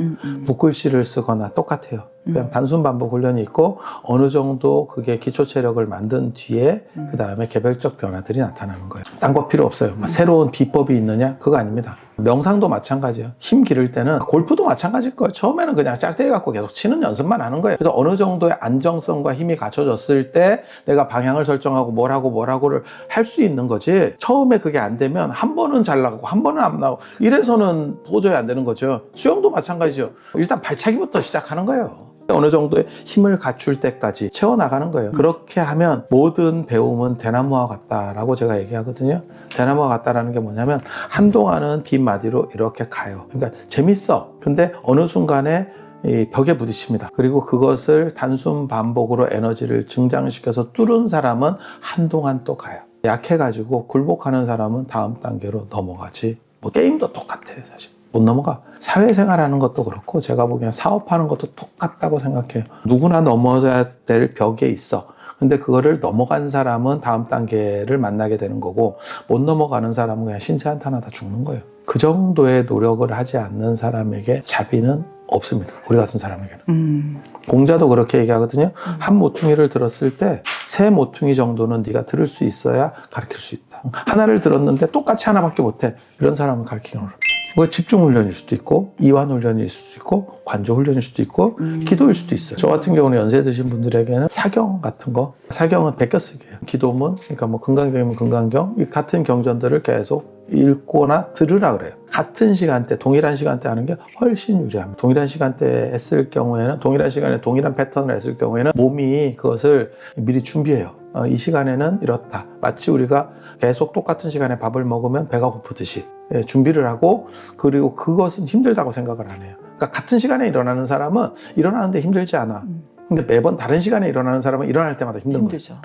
Speaker 1: 붓글씨를 쓰거나 똑같아요. 그냥 단순 반복 훈련이 있고 어느 정도 그게 기초 체력을 만든 뒤에 그 다음에 개별적 변화들이 나타나는 거예요. 딴 거 필요 없어요. 새로운 비법이 있느냐? 그거 아닙니다. 명상도 마찬가지예요. 힘 기를 때는 골프도 마찬가지일 거예요. 처음에는 그냥 짝대기 갖고 계속 치는 연습만 하는 거예요. 그래서 어느 정도의 안정성과 힘이 갖춰졌을 때 내가 방향을 설정하고 뭐라고를 할 수 있는 거지. 처음에 그게 안 되면 한 번은 잘 나가고 한 번은 안 나오고 이래서는 도저히 안 되는 거죠. 수영도 마찬가지죠. 일단 발차기부터 시작하는 거예요. 어느 정도의 힘을 갖출 때까지 채워나가는 거예요. 그렇게 하면 모든 배움은 대나무와 같다라고 제가 얘기하거든요. 대나무와 같다라는 게 뭐냐면 한동안은 빗마디로 이렇게 가요. 그러니까 재밌어. 근데 어느 순간에 이 벽에 부딪힙니다. 그리고 그것을 단순 반복으로 에너지를 증장시켜서 뚫은 사람은 한동안 또 가요. 약해가지고 굴복하는 사람은 다음 단계로 넘어가지. 뭐 게임도 똑같아요, 사실. 못 넘어가. 사회생활하는 것도 그렇고 제가 보기엔 사업하는 것도 똑같다고 생각해요. 누구나 넘어야 될 벽에 있어. 근데 그거를 넘어간 사람은 다음 단계를 만나게 되는 거고 못 넘어가는 사람은 그냥 신세 한탄하다 죽는 거예요. 그 정도의 노력을 하지 않는 사람에게 자비는 없습니다. 우리 같은 사람에게는. 공자도 그렇게 얘기하거든요. 한 모퉁이를 들었을 때 세 모퉁이 정도는 네가 들을 수 있어야 가르칠 수 있다. 하나를 들었는데 똑같이 하나밖에 못해. 이런 사람은 가르치기 어렵다. 그게 집중훈련일 수도 있고 이완훈련일 수도 있고 관조훈련일 수도 있고 기도일 수도 있어요. 저 같은 경우는 연세 드신 분들에게는 사경 같은 거, 사경은 베껴쓰기예요. 기도문, 그러니까 뭐 금강경이면 금강경, 이 같은 경전들을 계속 읽거나 들으라 그래요. 같은 시간대, 동일한 시간대 하는 게 훨씬 유리합니다. 동일한 시간대에 했을 경우에는, 동일한 시간에 동일한 패턴을 했을 경우에는 몸이 그것을 미리 준비해요. 이 시간에는 이렇다. 마치 우리가 계속 똑같은 시간에 밥을 먹으면 배가 고프듯이 준비를 하고, 그리고 그것은 힘들다고 생각을 안 해요. 그러니까 같은 시간에 일어나는 사람은 일어나는데 힘들지 않아. 근데 매번 다른 시간에 일어나는 사람은 일어날 때마다 힘들죠.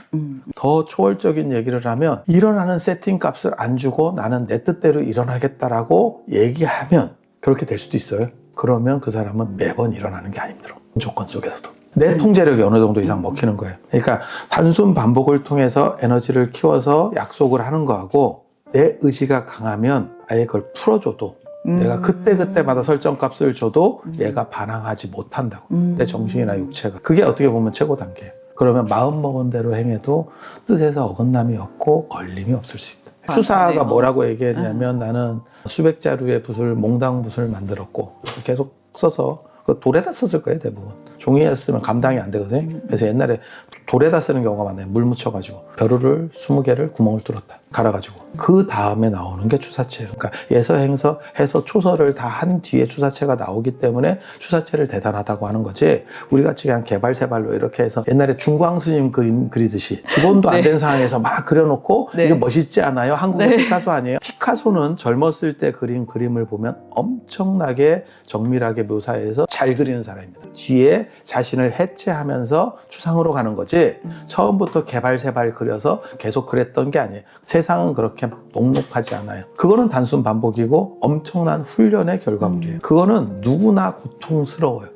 Speaker 1: 더 초월적인 얘기를 하면 일어나는 세팅 값을 안 주고 나는 내 뜻대로 일어나겠다라고 얘기하면 그렇게 될 수도 있어요. 그러면 그 사람은 매번 일어나는 게 안 힘들어. 조건 속에서도. 내 통제력이 어느 정도 이상 먹히는 거예요. 그러니까 단순 반복을 통해서 에너지를 키워서 약속을 하는 거하고 내 의지가 강하면 아예 그걸 풀어줘도 내가 그때마다 설정값을 줘도 얘가 반항하지 못한다고. 내 정신이나 육체가. 그게 어떻게 보면 최고 단계예요. 그러면 마음먹은 대로 행해도 뜻에서 어긋남이 없고 걸림이 없을 수 있다. 추사가 뭐라고 얘기했냐면 나는 수백 자루의 붓을 몽당붓을 만들었고 계속 써서 돌에다 썼을 거예요, 대부분. 종이에 쓰면 감당이 안 되거든요. 그래서 옛날에 돌에다 쓰는 경우가 많아요. 물 묻혀가지고 벼루를 20개를 구멍을 뚫었다. 갈아가지고 그 다음에 나오는 게 추사체예요. 그러니까 예서, 행서, 해서, 초서를 다 한 뒤에 추사체가 나오기 때문에 추사체를 대단하다고 하는 거지. 우리 같이 그냥 개발세발로 이렇게 해서 옛날에 중광 스님 그림 그리듯이 기본도 안 된 상황에서 막 그려놓고 이거 멋있지 않아요? 한국의 피카소 아니에요? 피카소는 젊었을 때 그린 그림을 보면 엄청나게 정밀하게 묘사해서 잘 그리는 사람입니다. 뒤에 자신을 해체하면서 추상으로 가는 거지 처음부터 개발세발 그려서 계속 그랬던 게 아니에요. 세상은 그렇게 막 녹록하지 않아요. 그거는 단순 반복이고 엄청난 훈련의 결과물이에요. 그거는 누구나 고통스러워요.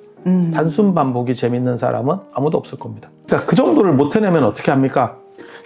Speaker 1: 단순 반복이 재밌는 사람은 아무도 없을 겁니다. 그러니까 그 정도를 못 해내면 어떻게 합니까?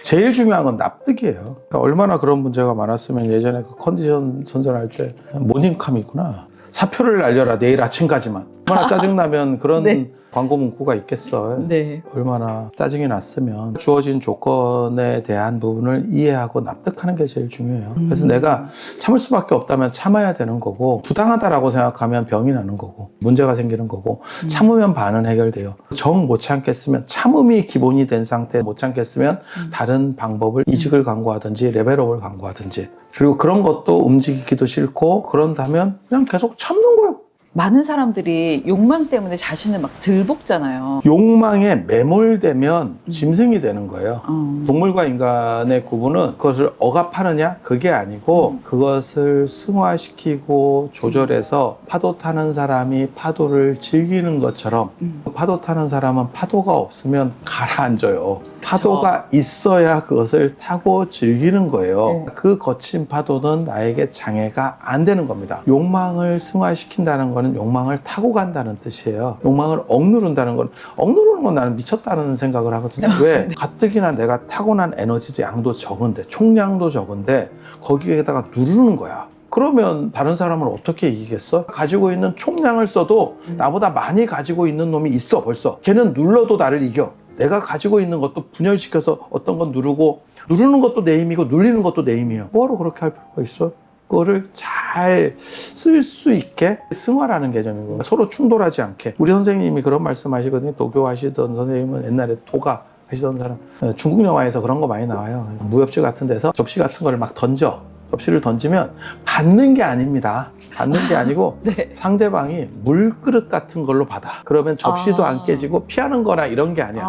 Speaker 1: 제일 중요한 건 납득이에요. 그러니까 얼마나 그런 문제가 많았으면 예전에 그 컨디션 선전할 때 모닝캄이구나. 사표를 날려라 내일 아침까지만. 얼마나 짜증나면 그런 광고 문구가 있겠어요. 얼마나 짜증이 났으면 주어진 조건에 대한 부분을 이해하고 납득하는 게 제일 중요해요. 그래서 내가 참을 수밖에 없다면 참아야 되는 거고 부당하다라고 생각하면 병이 나는 거고 문제가 생기는 거고 참으면 반은 해결돼요. 정 못 참겠으면 참음이 기본이 된 상태 못 참겠으면 다른 방법을 이직을 강구하든지 레벨업을 강구하든지 그리고 그런 것도 움직이기도 싫고 그런다면 그냥 계속 참는 거예요.
Speaker 2: 많은 사람들이 욕망 때문에 자신을 막 들볶잖아요.
Speaker 1: 욕망에 매몰되면 짐승이 되는 거예요. 동물과 인간의 구분은 그것을 억압하느냐? 그게 아니고 그것을 승화시키고 조절해서 파도 타는 사람이 파도를 즐기는 것처럼 파도 타는 사람은 파도가 없으면 가라앉아요. 파도가 있어야 그것을 타고 즐기는 거예요. 그 거친 파도는 나에게 장애가 안 되는 겁니다. 욕망을 승화시킨다는 거는 욕망을 타고 간다는 뜻이에요. 욕망을 억누른다는 건 억누르는 건 나는 미쳤다는 생각을 하거든요. 왜? 가뜩이나 내가 타고난 에너지도 양도 적은데 총량도 적은데 거기에다가 누르는 거야. 그러면 다른 사람을 어떻게 이기겠어? 가지고 있는 총량을 써도 나보다 많이 가지고 있는 놈이 있어 벌써. 걔는 눌러도 나를 이겨. 내가 가지고 있는 것도 분열시켜서 어떤 건 누르고 누르는 것도 내 힘이고 눌리는 것도 내 힘이에요. 뭐하러 그렇게 할 필요가 있어? 그거를 잘 쓸 수 있게 승화라는 개념인 거예요. 서로 충돌하지 않게. 우리 선생님이 그런 말씀 하시거든요. 도교 하시던 선생님은 옛날에 도가 하시던 사람. 중국 영화에서 그런 거 많이 나와요. 무협지 같은 데서 접시 같은 거를 막 던져. 접시를 던지면 받는 게 아닙니다. 받는 게 아니고 상대방이 물그릇 같은 걸로 받아. 그러면 접시도 안 깨지고 피하는 거나 이런 게 아니야.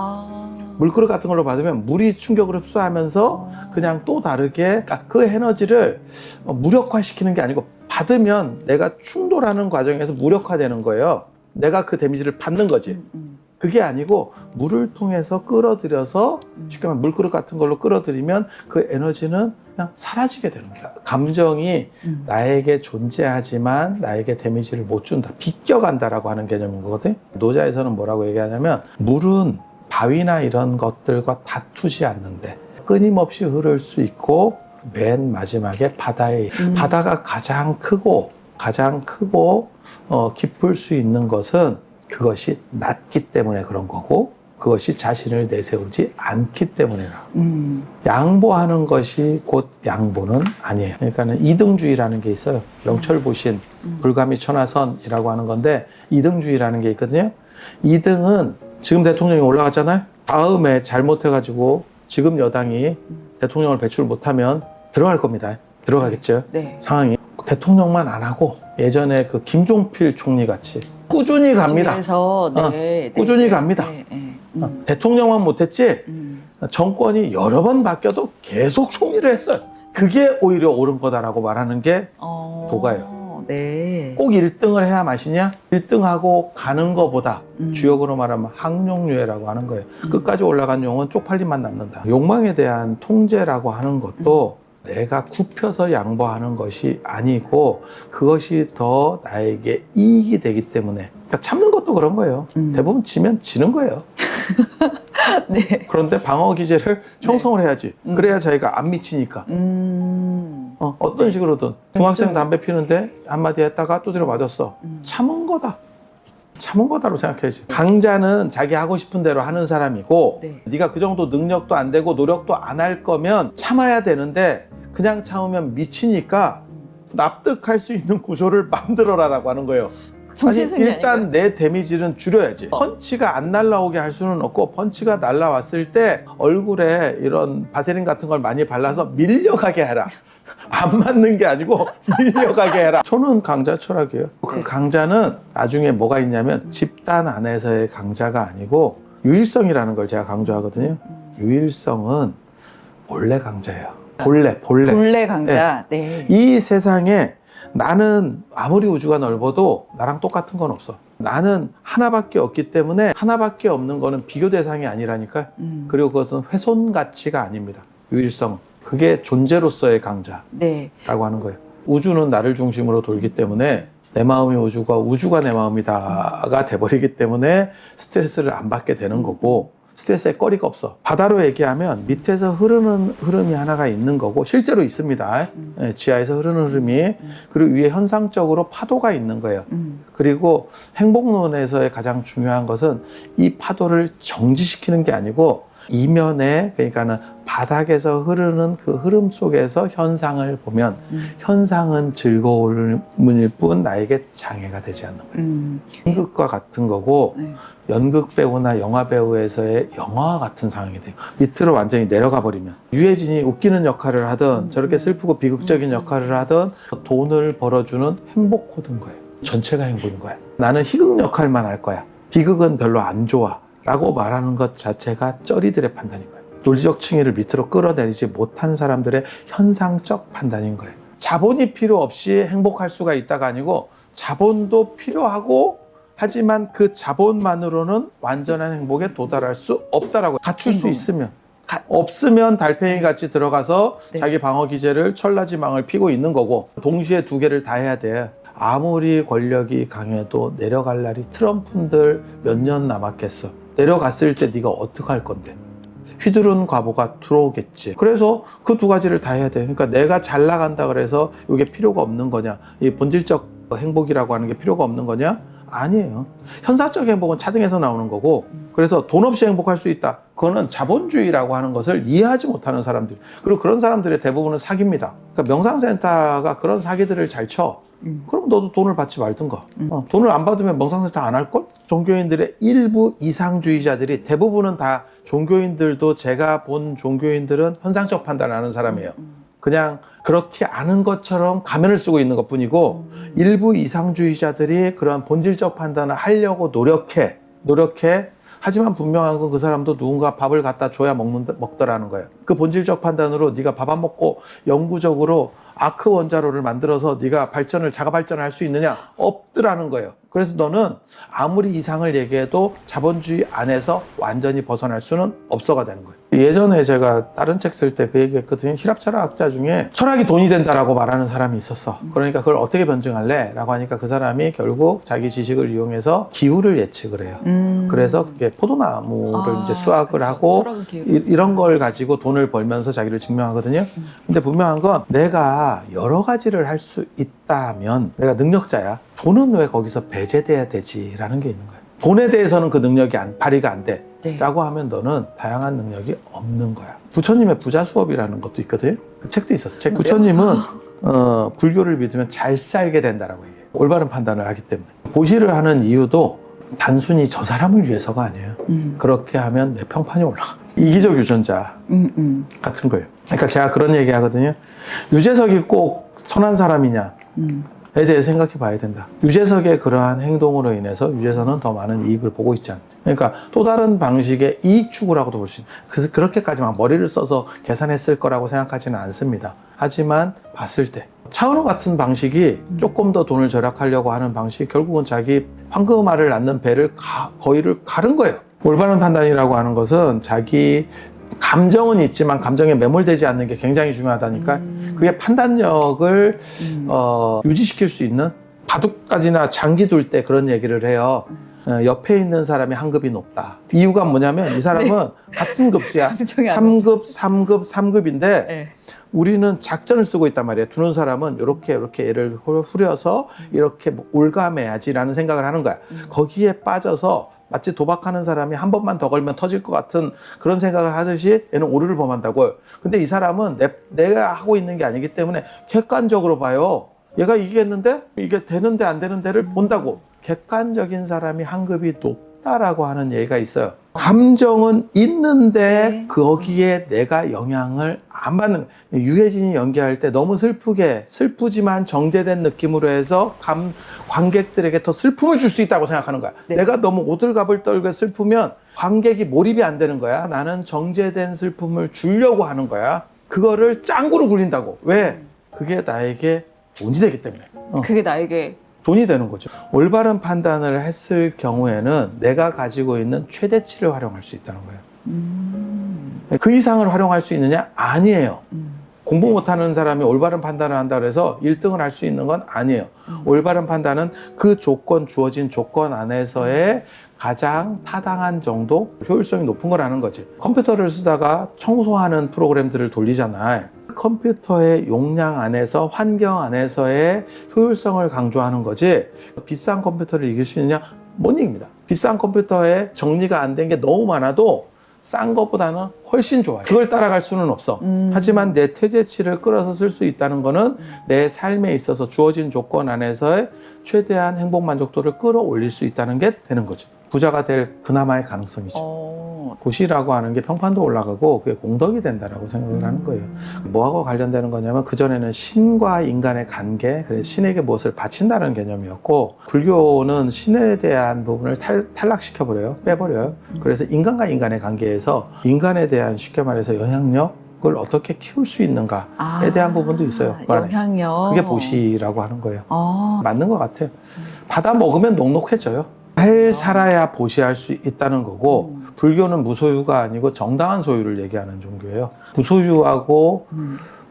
Speaker 1: 물그릇 같은 걸로 받으면 물이 충격을 흡수하면서 그냥 또 다르게 그 에너지를 무력화시키는 게 아니고 받으면 내가 충돌하는 과정에서 무력화되는 거예요. 내가 그 데미지를 받는 거지. 그게 아니고 물을 통해서 끌어들여서 쉽게 말하면 물그릇 같은 걸로 끌어들이면 그 에너지는 그냥 사라지게 되는 거야. 감정이 나에게 존재하지만 나에게 데미지를 못 준다. 비껴간다라고 하는 개념인 거거든. 노자에서는 뭐라고 얘기하냐면 물은 바위나 이런 것들과 다투지 않는데 끊임없이 흐를 수 있고 맨 마지막에 바다가 가장 크고 깊을 수 있는 것은 그것이 낮기 때문에 그런 거고 그것이 자신을 내세우지 않기 때문이라. 양보하는 것이 곧 양보는 아니에요. 그러니까는 이등주의라는 게 있어요. 영철보신, 불가미 천하선이라고 하는 건데 이등주의라는 게 있거든요. 이등은 지금 대통령이 올라갔잖아요. 다음에 잘못해가지고 지금 여당이 대통령을 배출 못하면 들어갈 겁니다. 들어가겠죠. 상황이. 대통령만 안 하고 예전에 그 김종필 총리 같이 꾸준히 갑니다. 꾸준히 갑니다. 대통령만 못했지 정권이 여러 번 바뀌어도 계속 총리를 했어요. 그게 오히려 옳은 거다라고 말하는 게 도가예요. 꼭 1등을 해야 맛이냐? 1등하고 가는 거보다 주역으로 말하면 항용유예라고 하는 거예요. 끝까지 올라간 용은 쪽팔림만 남는다. 욕망에 대한 통제라고 하는 것도 내가 굽혀서 양보하는 것이 아니고 그것이 더 나에게 이익이 되기 때문에 그러니까 참는 것도 그런 거예요. 대부분 지면 지는 거예요. 그런데 방어 기제를 형성을 해야지. 그래야 자기가 안 미치니까. 어떤 식으로든 중학생 담배 피는데 한마디 했다가 두드려 맞았어. 참은 거다. 참은 거다로 생각해야지. 강자는 자기 하고 싶은 대로 하는 사람이고
Speaker 2: 네.
Speaker 1: 네가 그 정도 능력도 안 되고 노력도 안 할 거면 참아야 되는데 그냥 참으면 미치니까 납득할 수 있는 구조를 만들어라라고 하는 거예요. 아니,
Speaker 2: 정신승리
Speaker 1: 일단
Speaker 2: 아닌가요?
Speaker 1: 내 데미지는 줄여야지. 펀치가 안 날라오게 할 수는 없고 펀치가 날라왔을 때 얼굴에 이런 바세린 같은 걸 많이 발라서 밀려가게 해라. 안 맞는 게 아니고 밀려가게 해라. 저는 강자 철학이에요. 그 강자는 나중에 뭐가 있냐면 집단 안에서의 강자가 아니고 유일성이라는 걸 제가 강조하거든요. 유일성은 본래 강자예요. 본래
Speaker 2: 강자. 네.
Speaker 1: 이 세상에 나는 아무리 우주가 넓어도 나랑 똑같은 건 없어. 나는 하나밖에 없기 때문에 하나밖에 없는 거는 비교 대상이 아니라니까. 그리고 그것은 훼손 가치가 아닙니다. 유일성. 그게 존재로서의 강자라고
Speaker 2: 네.
Speaker 1: 하는 거예요. 우주는 나를 중심으로 돌기 때문에 내 마음이 우주가, 우주가 내 마음이다가 돼버리기 때문에 스트레스를 안 받게 되는 거고 스트레스에 거리가 없어. 바다로 얘기하면 밑에서 흐르는 흐름이 하나가 있는 거고 실제로 있습니다. 지하에서 흐르는 흐름이. 그리고 위에 현상적으로 파도가 있는 거예요. 그리고 행복론에서의 가장 중요한 것은 이 파도를 정지시키는 게 아니고 이면에, 그러니까는 바닥에서 흐르는 그 흐름 속에서 현상을 보면 현상은 즐거움일 뿐 나에게 장애가 되지 않는 거예요. 연극과 같은 거고
Speaker 2: 네.
Speaker 1: 연극 배우나 영화 배우에서의 영화와 같은 상황이 돼요. 밑으로 완전히 내려가 버리면 유해진이 웃기는 역할을 하든 저렇게 슬프고 비극적인 역할을 하든 돈을 벌어주는 행복 코드인 거예요. 전체가 행복인 거야. 나는 희극 역할만 할 거야. 비극은 별로 안 좋아 라고 말하는 것 자체가 쩌리들의 판단인 거예요. 논리적 층위를 밑으로 끌어내리지 못한 사람들의 현상적 판단인 거예요. 자본이 필요 없이 행복할 수가 있다가 아니고 자본도 필요하고 하지만 그 자본만으로는 완전한 행복에 도달할 수 없다라고. 갖출 수 있으면. 없으면 달팽이 같이 들어가서
Speaker 2: 네.
Speaker 1: 자기 방어 기제를 철라지망을 피고 있는 거고 동시에 두 개를 다 해야 돼. 아무리 권력이 강해도 내려갈 날이 트럼프들 몇 년 남았겠어. 내려갔을 때 네가 어떻게 할 건데? 휘두른 과보가 들어오겠지. 그래서 그 두 가지를 다 해야 돼. 그러니까 내가 잘 나간다 그래서 이게 필요가 없는 거냐? 이 본질적 행복이라고 하는 게 필요가 없는 거냐? 아니에요. 현사적 행복은 차등에서 나오는 거고 그래서 돈 없이 행복할 수 있다. 그거는 자본주의라고 하는 것을 이해하지 못하는 사람들. 그리고 그런 사람들의 대부분은 사기입니다. 그러니까 명상센터가 그런 사기들을 잘 쳐. 그럼 너도 돈을 받지 말든가. 돈을 안 받으면 명상센터 안 할걸? 종교인들의 일부 이상주의자들이 대부분은 다 종교인들도 제가 본 종교인들은 현상적 판단을 하는 사람이에요. 그냥 그렇게 아는 것처럼 가면을 쓰고 있는 것뿐이고 일부 이상주의자들이 그런 본질적 판단을 하려고 노력해. 하지만 분명한 건 그 사람도 누군가 밥을 갖다 줘야 먹더라는 거예요. 그 본질적 판단으로 네가 밥 안 먹고 영구적으로 아크 원자로를 만들어서 네가 자가 발전을 할 수 있느냐? 없더라는 거예요. 그래서 너는 아무리 이상을 얘기해도 자본주의 안에서 완전히 벗어날 수는 없어가 되는 거예요. 예전에 제가 다른 책 쓸 때 그 얘기했거든요. 힐랍 철학자 중에 철학이 돈이 된다라고 말하는 사람이 있었어. 그러니까 그걸 어떻게 변증할래? 라고 하니까 그 사람이 결국 자기 지식을 이용해서 기후를 예측을 해요. 그래서 그게 포도나무를 이제 수확을 하고 이런 걸 가지고 돈을 벌면서 자기를 증명하거든요. 근데 분명한 건 내가 여러 가지를 할 수 있다면 내가 능력자야. 돈은 왜 거기서 배제돼야 되지라는 게 있는 거예요. 돈에 대해서는 그 능력이 발휘가 안 돼.
Speaker 2: 네.
Speaker 1: 라고 하면 너는 다양한 능력이 없는 거야. 부처님의 부자 수업이라는 것도 있거든요. 그 책도 있었어. 부처님은 불교를 믿으면 잘 살게 된다라고 얘기해요. 올바른 판단을 하기 때문에. 보시를 하는 이유도 단순히 저 사람을 위해서가 아니에요. 그렇게 하면 내 평판이 올라가. 이기적 유전자 같은 거예요. 그러니까 제가 그런 얘기 하거든요. 유재석이 꼭 선한 사람이냐? 에 대해 생각해 봐야 된다. 유재석의 그러한 행동으로 인해서 유재석은 더 많은 이익을 보고 있지 않다. 그러니까 또 다른 방식의 이익 추구라고도 볼 수 있다. 그래서 그렇게까지 막 머리를 써서 계산했을 거라고 생각하지는 않습니다. 하지만 봤을 때 차은우 같은 방식이 조금 더 돈을 절약하려고 하는 방식이 결국은 자기 황금알을 낳는 배를 거의를 가른 거예요. 올바른 판단이라고 하는 것은 자기 감정은 있지만 감정에 매몰되지 않는 게 굉장히 중요하다니까. 그게 판단력을 유지시킬 수 있는. 바둑까지나 장기 둘 때 그런 얘기를 해요. 옆에 있는 사람이 한 급이 높다. 이유가 뭐냐면 이 사람은 같은 급수야. 3급, 3급, 3급인데 우리는 작전을 쓰고 있단 말이에요. 두는 사람은 이렇게 얘를 후려서 이렇게 올감해야지라는 생각을 하는 거야. 거기에 빠져서 마치 도박하는 사람이 한 번만 더 걸면 터질 것 같은 그런 생각을 하듯이 얘는 오류를 범한다고요. 근데 이 사람은 내가 하고 있는 게 아니기 때문에 객관적으로 봐요. 얘가 이기겠는데? 이게 되는데 안 되는데를 본다고. 객관적인 사람이 한 급이 높다라고 하는 얘기가 있어요. 감정은 있는데 거기에 내가 영향을 안 받는 거예요. 유해진이 연기할 때 너무 슬프지만 정제된 느낌으로 해서 관객들에게 더 슬픔을 줄 수 있다고 생각하는 거야.
Speaker 2: 네.
Speaker 1: 내가 너무 오들갑을 떨고 슬프면 관객이 몰입이 안 되는 거야. 나는 정제된 슬픔을 주려고 하는 거야. 그거를 짱구로 굴린다고. 왜? 그게 나에게 돈이 되기 때문에.
Speaker 2: 그게 나에게
Speaker 1: 돈이 되는 거죠. 올바른 판단을 했을 경우에는 내가 가지고 있는 최대치를 활용할 수 있다는 거예요. 그 이상을 활용할 수 있느냐? 아니에요. 공부 못하는 사람이 올바른 판단을 한다고 해서 1등을 할 수 있는 건 아니에요. 올바른 판단은 그 주어진 조건 안에서의 가장 타당한 정도 효율성이 높은 거라는 거지. 컴퓨터를 쓰다가 청소하는 프로그램들을 돌리잖아요. 컴퓨터의 용량 안에서 환경 안에서의 효율성을 강조하는 거지 비싼 컴퓨터를 이길 수 있느냐? 못 이깁니다. 비싼 컴퓨터에 정리가 안 된 게 너무 많아도 싼 것보다는 훨씬 좋아요. 그걸 따라갈 수는 없어. 하지만 내 최대치를 끌어서 쓸 수 있다는 거는 내 삶에 있어서 주어진 조건 안에서의 최대한 행복 만족도를 끌어올릴 수 있다는 게 되는 거죠. 부자가 될 그나마의 가능성이죠. 도시라고 하는 게 평판도 올라가고 그게 공덕이 된다라고 생각을 하는 거예요. 뭐하고 관련되는 거냐면 그전에는 신과 인간의 관계, 그래서 신에게 무엇을 바친다는 개념이었고 불교는 신에 대한 부분을 탈락시켜버려요. 빼버려요. 그래서 인간과 인간의 관계에서 인간에 대한 쉽게 말해서 영향력을 어떻게 키울 수 있는가에 대한 부분도 있어요. 그 안에.
Speaker 2: 영향력.
Speaker 1: 그게 보시라고 하는 거예요. 맞는 것 같아요. 받아 먹으면 녹록해져요. 잘 살아야 보시할 수 있다는 거고 불교는 무소유가 아니고 정당한 소유를 얘기하는 종교예요. 무소유하고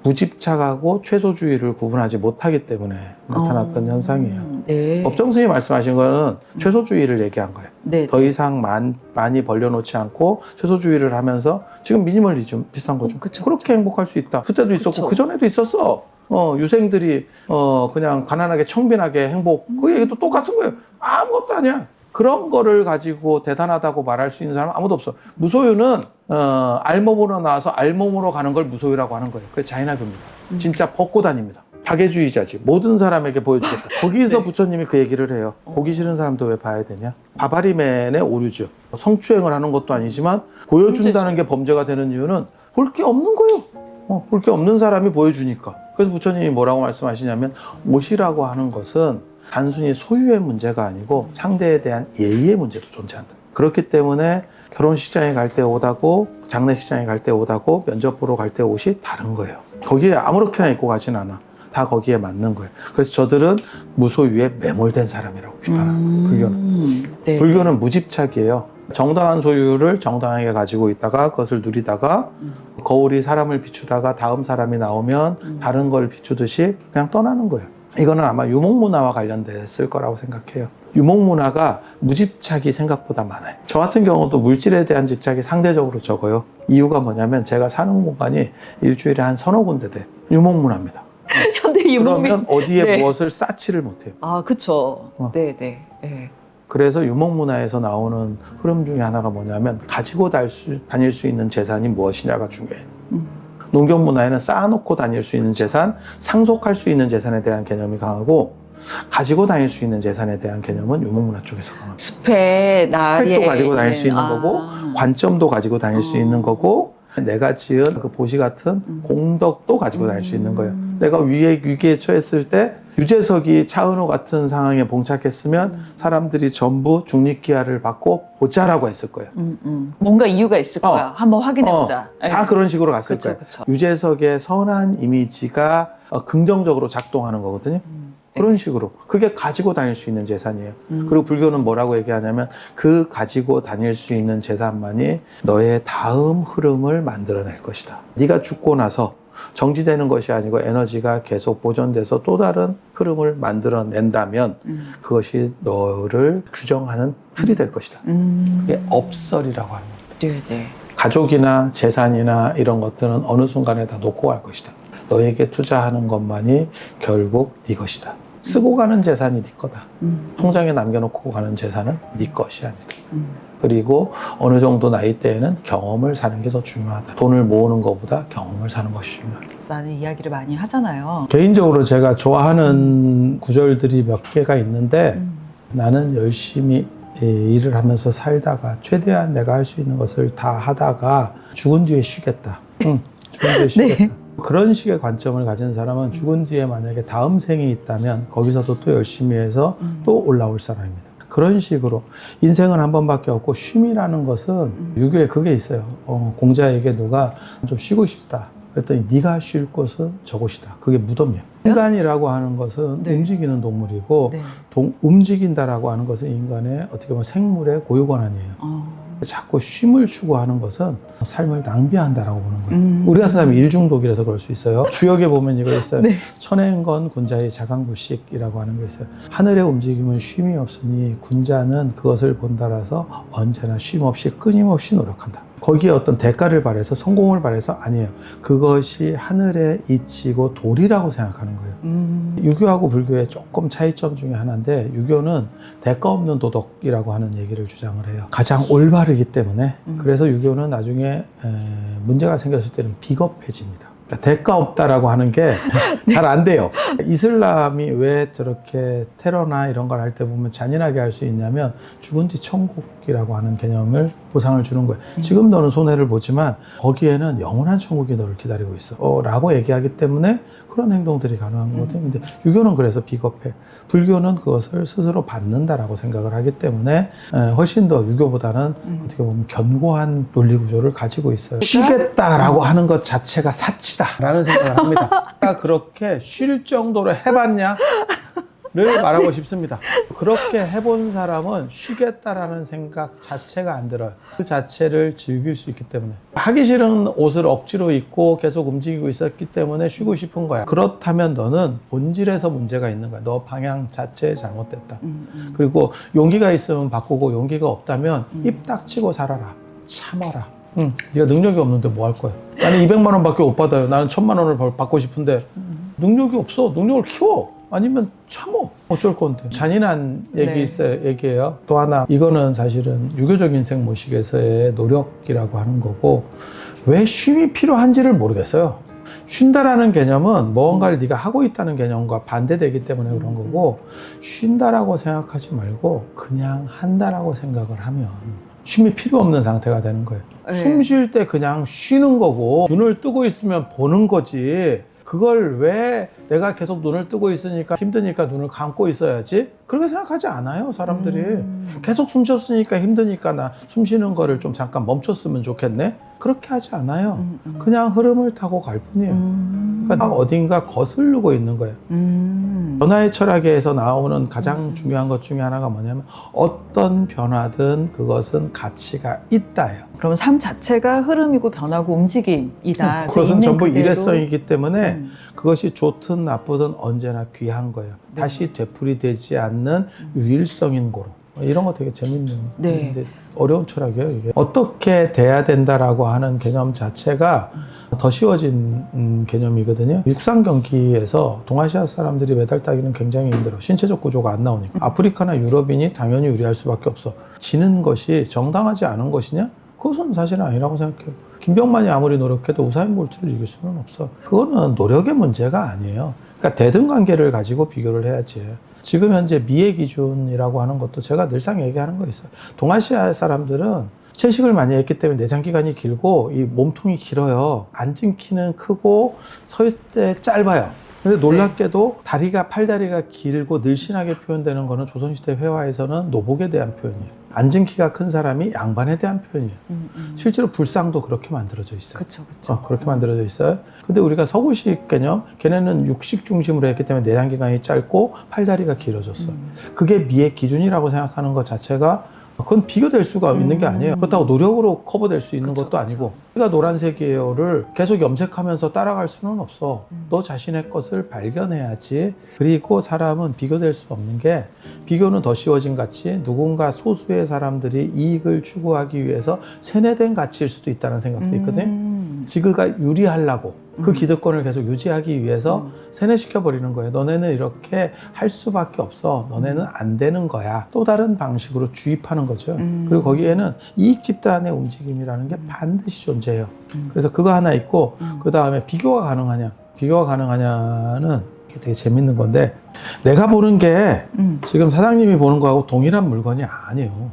Speaker 1: 무집착하고 최소주의를 구분하지 못하기 때문에 나타났던 현상이에요.
Speaker 2: 네.
Speaker 1: 법정 스님이 말씀하신 거는 최소주의를 얘기한 거예요.
Speaker 2: 네.
Speaker 1: 더 이상 많이 벌려놓지 않고 최소주의를 하면서 지금 미니멀리즘 비슷한 거죠.
Speaker 2: 그쵸,
Speaker 1: 그렇게 행복할 수 있다. 그때도 있었고 그전에도 있었어. 유생들이 그냥 가난하게 청빈하게 행복 그 얘기도 똑같은 거예요. 아무것도 아니야. 그런 거를 가지고 대단하다고 말할 수 있는 사람은 아무도 없어. 무소유는 알몸으로 나와서 알몸으로 가는 걸 무소유라고 하는 거예요. 그게 자인학교입니다. 진짜 벗고 다닙니다. 박애주의자지. 모든 사람에게 보여주겠다. 거기서 부처님이 그 얘기를 해요. 보기 싫은 사람도 왜 봐야 되냐? 바바리맨의 오류죠. 성추행을 하는 것도 아니지만 보여준다는 게 범죄가 되는 이유는 볼 게 없는 거예요. 볼 게 없는 사람이 보여주니까. 그래서 부처님이 뭐라고 말씀하시냐면 옷이라고 하는 것은 단순히 소유의 문제가 아니고 상대에 대한 예의의 문제도 존재한다. 그렇기 때문에 결혼식장에 갈 때 옷하고 장례식장에 갈 때 옷하고 면접 보러 갈 때 옷이 다른 거예요. 거기에 아무렇게나 입고 가진 않아. 다 거기에 맞는 거예요. 그래서 저들은 무소유에 매몰된 사람이라고 비판하는 거예요. 불교는.
Speaker 2: 네.
Speaker 1: 불교는 무집착이에요. 정당한 소유를 정당하게 가지고 있다가 그것을 누리다가 거울이 사람을 비추다가 다음 사람이 나오면 다른 걸 비추듯이 그냥 떠나는 거예요. 이거는 아마 유목문화와 관련됐을 거라고 생각해요. 유목문화가 무집착이 생각보다 많아요. 저 같은 경우도 물질에 대한 집착이 상대적으로 적어요. 이유가 뭐냐면 제가 사는 공간이 일주일에 한 서너 군데 돼. 유목문화입니다.
Speaker 2: 현대 유목민.
Speaker 1: 그러면 어디에
Speaker 2: 네.
Speaker 1: 무엇을 쌓지를 못해요.
Speaker 2: 그쵸. 네네. 네.
Speaker 1: 그래서 유목문화에서 나오는 흐름 중에 하나가 뭐냐면 가지고 다닐 수 있는 재산이 무엇이냐가 중요해요. 농경문화에는 쌓아놓고 다닐 수 있는 재산, 상속할 수 있는 재산에 대한 개념이 강하고 가지고 다닐 수 있는 재산에 대한 개념은 유목문화 쪽에서 강합니다.
Speaker 2: 스펙도
Speaker 1: 가지고 다닐 수 있는 거고 관점도 가지고 다닐 수 있는 거고 내가 지은 그 보시 같은 공덕도 가지고 다닐 수 있는 거예요. 내가 위기에 처했을 때 유재석이 차은우 같은 상황에 봉착했으면 사람들이 전부 중립기하를 받고 보자라고 했을 거예요.
Speaker 2: 뭔가 이유가 있을 거야. 한번 확인해보자.
Speaker 1: 다 그런 식으로 갔을
Speaker 2: 그쵸,
Speaker 1: 거예요.
Speaker 2: 그쵸.
Speaker 1: 유재석의 선한 이미지가 긍정적으로 작동하는 거거든요. 그런 식으로. 그게 가지고 다닐 수 있는 재산이에요. 그리고 불교는 뭐라고 얘기하냐면 그 가지고 다닐 수 있는 재산만이 너의 다음 흐름을 만들어낼 것이다. 네가 죽고 나서 정지되는 것이 아니고 에너지가 계속 보존돼서 또 다른 흐름을 만들어낸다면 그것이 너를 규정하는 틀이 될 것이다. 그게 업설이라고 하는 겁니다.
Speaker 2: 네네.
Speaker 1: 가족이나 재산이나 이런 것들은 어느 순간에 다 놓고 갈 것이다. 너에게 투자하는 것만이 결국 네 것이다. 쓰고 가는 재산이 네 거다. 통장에 남겨놓고 가는 재산은 네 것이 아니다. 그리고 어느 정도 나이대에는 경험을 사는 게 더 중요하다. 돈을 모으는 것보다 경험을 사는 것이 중요하다.
Speaker 2: 라는 이야기를 많이 하잖아요.
Speaker 1: 개인적으로 제가 좋아하는 구절들이 몇 개가 있는데 나는 열심히 일을 하면서 살다가 최대한 내가 할 수 있는 것을 다 하다가 죽은 뒤에 쉬겠다. 죽은 뒤에 쉬겠다.
Speaker 2: 네.
Speaker 1: 그런 식의 관점을 가진 사람은 죽은 뒤에 만약에 다음 생이 있다면 거기서도 또 열심히 해서 또 올라올 사람입니다. 그런 식으로 인생은 한 번밖에 없고 쉼이라는 것은 유교에 그게 있어요. 공자에게 누가 좀 쉬고 싶다. 그랬더니 네가 쉴 곳은 저곳이다. 그게 무덤이에요. 인간이라고 하는 것은
Speaker 2: 네.
Speaker 1: 움직이는 동물이고
Speaker 2: 네.
Speaker 1: 움직인다라고 하는 것은 인간의 어떻게 보면 생물의 고유권한이에요. 자꾸 쉼을 추구하는 것은 삶을 낭비한다라고 보는 거예요. 우리 같은 사람이 일중독이라서 그럴 수 있어요. 주역에 보면 이거 있어요.
Speaker 2: 네.
Speaker 1: 천행건 군자의 자강부식이라고 하는 게 있어요. 하늘의 움직임은 쉼이 없으니 군자는 그것을 본다라서 언제나 쉼 없이 끊임없이 노력한다. 거기에 어떤 대가를 바래서 성공을 바래서 아니에요. 그것이 하늘의 이치고 도리라고 생각하는 거예요. 유교하고 불교의 조금 차이점 중에 하나인데 유교는 대가 없는 도덕이라고 하는 얘기를 주장을 해요. 가장 올바르기 때문에 그래서 유교는 나중에 문제가 생겼을 때는 비겁해집니다. 그러니까 대가 없다라고 하는 게 잘 안 돼요. 이슬람이 왜 저렇게 테러나 이런 걸 할 때 보면 잔인하게 할 수 있냐면 죽은 뒤 천국이라고 하는 개념을 보상을 주는 거예요. 지금 너는 손해를 보지만 거기에는 영원한 천국이 너를 기다리고 있어 라고 얘기하기 때문에 그런 행동들이 가능한 거거든요. 근데 유교는 그래서 비겁해. 불교는 그것을 스스로 받는다라고 생각을 하기 때문에 훨씬 더 유교보다는 어떻게 보면 견고한 논리 구조를 가지고 있어요. 쉬겠다라고 하는 것 자체가 사치다라는 생각을 합니다. 그렇게 쉴 정도로 해봤냐? 를 말하고 싶습니다. 그렇게 해본 사람은 쉬겠다라는 생각 자체가 안 들어요. 그 자체를 즐길 수 있기 때문에. 하기 싫은 옷을 억지로 입고 계속 움직이고 있었기 때문에 쉬고 싶은 거야. 그렇다면 너는 본질에서 문제가 있는 거야. 너 방향 자체에 잘못됐다. 그리고 용기가 있으면 바꾸고 용기가 없다면 입 닥치고 살아라. 참아라. 네가 능력이 없는데 뭐 할 거야? 나는 200만 원밖에 못 받아요. 나는 1000만 원을 받고 싶은데 능력이 없어. 능력을 키워. 아니면 참어. 어쩔 건데. 잔인한 얘기예요. 또 하나, 이거는 사실은 유교적 인생 모식에서의 노력이라고 하는 거고, 왜 쉼이 필요한지를 모르겠어요. 쉰다라는 개념은 무언가를 네가 하고 있다는 개념과 반대되기 때문에 그런 거고, 쉰다라고 생각하지 말고 그냥 한다라고 생각을 하면 쉼이 필요 없는 상태가 되는 거예요. 숨 쉴 때 그냥 쉬는 거고 눈을 뜨고 있으면 보는 거지. 그걸 왜 내가 계속 눈을 뜨고 있으니까 힘드니까 눈을 감고 있어야지? 그렇게 생각하지 않아요, 사람들이. 계속 숨 쉬었으니까 힘드니까 나 숨 쉬는 거를 좀 잠깐 멈췄으면 좋겠네? 그렇게 하지 않아요. 그냥 흐름을 타고 갈 뿐이에요. 그러니까 어딘가 거스르고 있는 거예요. 변화의 철학에서 나오는 가장 중요한 것 중에 하나가 뭐냐면 어떤 변화든 그것은 가치가 있다예요.
Speaker 2: 그럼 삶 자체가 흐름이고 변하고 움직임이다.
Speaker 1: 그것은 전부 일회성이기 때문에 그것이 좋든 나쁘든 언제나 귀한 거예요. 다시 되풀이되지 않는 유일성인 거로. 이런 거 되게 재밌는 근데 어려운 철학이에요. 이게 어떻게 돼야 된다라고 하는 개념 자체가 더 쉬워진 개념이거든요. 육상 경기에서 동아시아 사람들이 메달 따기는 굉장히 힘들어. 신체적 구조가 안 나오니까. 아프리카나 유럽인이 당연히 유리할 수밖에 없어. 지는 것이 정당하지 않은 것이냐? 그것은 사실은 아니라고 생각해요. 김병만이 아무리 노력해도 우사인 볼트를 이길 수는 없어. 그거는 노력의 문제가 아니에요. 그러니까 대등관계를 가지고 비교를 해야지. 지금 현재 미의 기준이라고 하는 것도 제가 늘상 얘기하는 거 있어요. 동아시아 사람들은 채식을 많이 했기 때문에 내장 기간이 길고 이 몸통이 길어요. 앉은 키는 크고 서 있을 때 짧아요. 근데 놀랍게도 팔다리가 길고 늘씬하게 표현되는 거는 조선시대 회화에서는 노복에 대한 표현이에요. 앉은 키가 큰 사람이 양반에 대한 표현이에요. 실제로 불상도 그렇게 만들어져 있어요.
Speaker 2: 그쵸.
Speaker 1: 그렇게 만들어져 있어요. 근데 우리가 서구식 개념, 걔네는 육식 중심으로 했기 때문에 내장 기간이 짧고 팔다리가 길어졌어. 그게 미의 기준이라고 생각하는 것 자체가 그건 비교될 수가 있는 게 아니에요. 그렇다고 노력으로 커버될 수 있는 것도 아니고 우리가 노란색이에요를 계속 염색하면서 따라갈 수는 없어. 너 자신의 것을 발견해야지. 그리고 사람은 비교될 수 없는 게 비교는 더 쉬워진 가치, 누군가 소수의 사람들이 이익을 추구하기 위해서 세뇌된 가치일 수도 있다는 생각도 있거든요. 지그가 유리하려고 그 기득권을 계속 유지하기 위해서 세뇌시켜버리는 거예요. 너네는 이렇게 할 수밖에 없어. 너네는 안 되는 거야. 또 다른 방식으로 주입하는 거죠. 그리고 거기에는 이익 집단의 움직임이라는 게 반드시 존재해요. 그래서 그거 하나 있고 그 다음에 비교가 가능하냐. 비교가 가능하냐는 되게 재밌는 건데 내가 보는 게 지금 사장님이 보는 거하고 동일한 물건이 아니에요.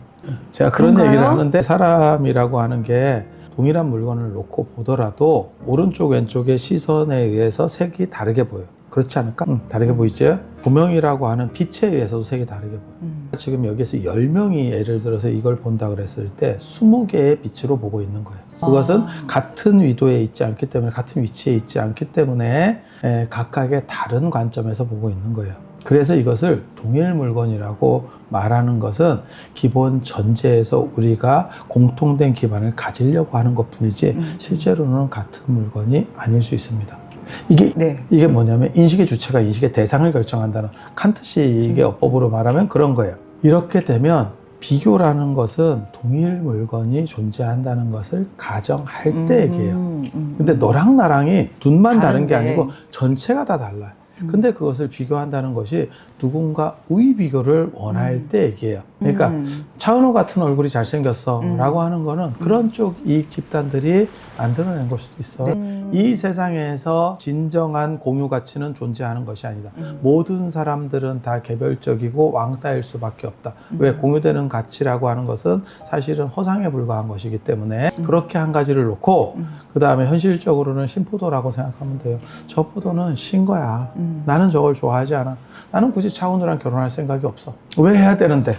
Speaker 1: 제가 그런
Speaker 2: 그런가요?
Speaker 1: 얘기를 하는데 사람이라고 하는 게 동일한 물건을 놓고 보더라도 오른쪽 왼쪽의 시선에 의해서 색이 다르게 보여요. 그렇지 않을까? 다르게 보이죠? 구명이라고 하는 빛에 의해서도 색이 다르게 보여요. 지금 여기서 10명이 예를 들어서 이걸 본다 그랬을 때 20개의 빛으로 보고 있는 거예요. 그것은 같은 위도에 있지 않기 때문에 같은 위치에 있지 않기 때문에 각각의 다른 관점에서 보고 있는 거예요. 그래서 이것을 동일 물건이라고 말하는 것은 기본 전제에서 우리가 공통된 기반을 가지려고 하는 것 뿐이지 실제로는 같은 물건이 아닐 수 있습니다. 이게 뭐냐면 인식의 주체가 인식의 대상을 결정한다는 칸트식의 어법으로 말하면 그런 거예요. 이렇게 되면 비교라는 것은 동일 물건이 존재한다는 것을 가정할 때 얘기해요. 근데 너랑 나랑이 눈만 다른 게 아니고 전체가 다 달라요. 근데 그것을 비교한다는 것이 누군가 우위 비교를 원할 때 얘기해요. 그러니까 차은우 같은 얼굴이 잘생겼어 라고 하는 거는 그런 쪽 이익 집단들이 만들어낸 걸 수도 있어. 이 세상에서 진정한 공유 가치는 존재하는 것이 아니다. 모든 사람들은 다 개별적이고 왕따일 수밖에 없다. 왜? 공유되는 가치라고 하는 것은 사실은 허상에 불과한 것이기 때문에 그렇게 한 가지를 놓고 그 다음에 현실적으로는 신포도라고 생각하면 돼요. 저 포도는 신 거야. 나는 저걸 좋아하지 않아. 나는 굳이 차은우랑 결혼할 생각이 없어. 왜 해야 되는데?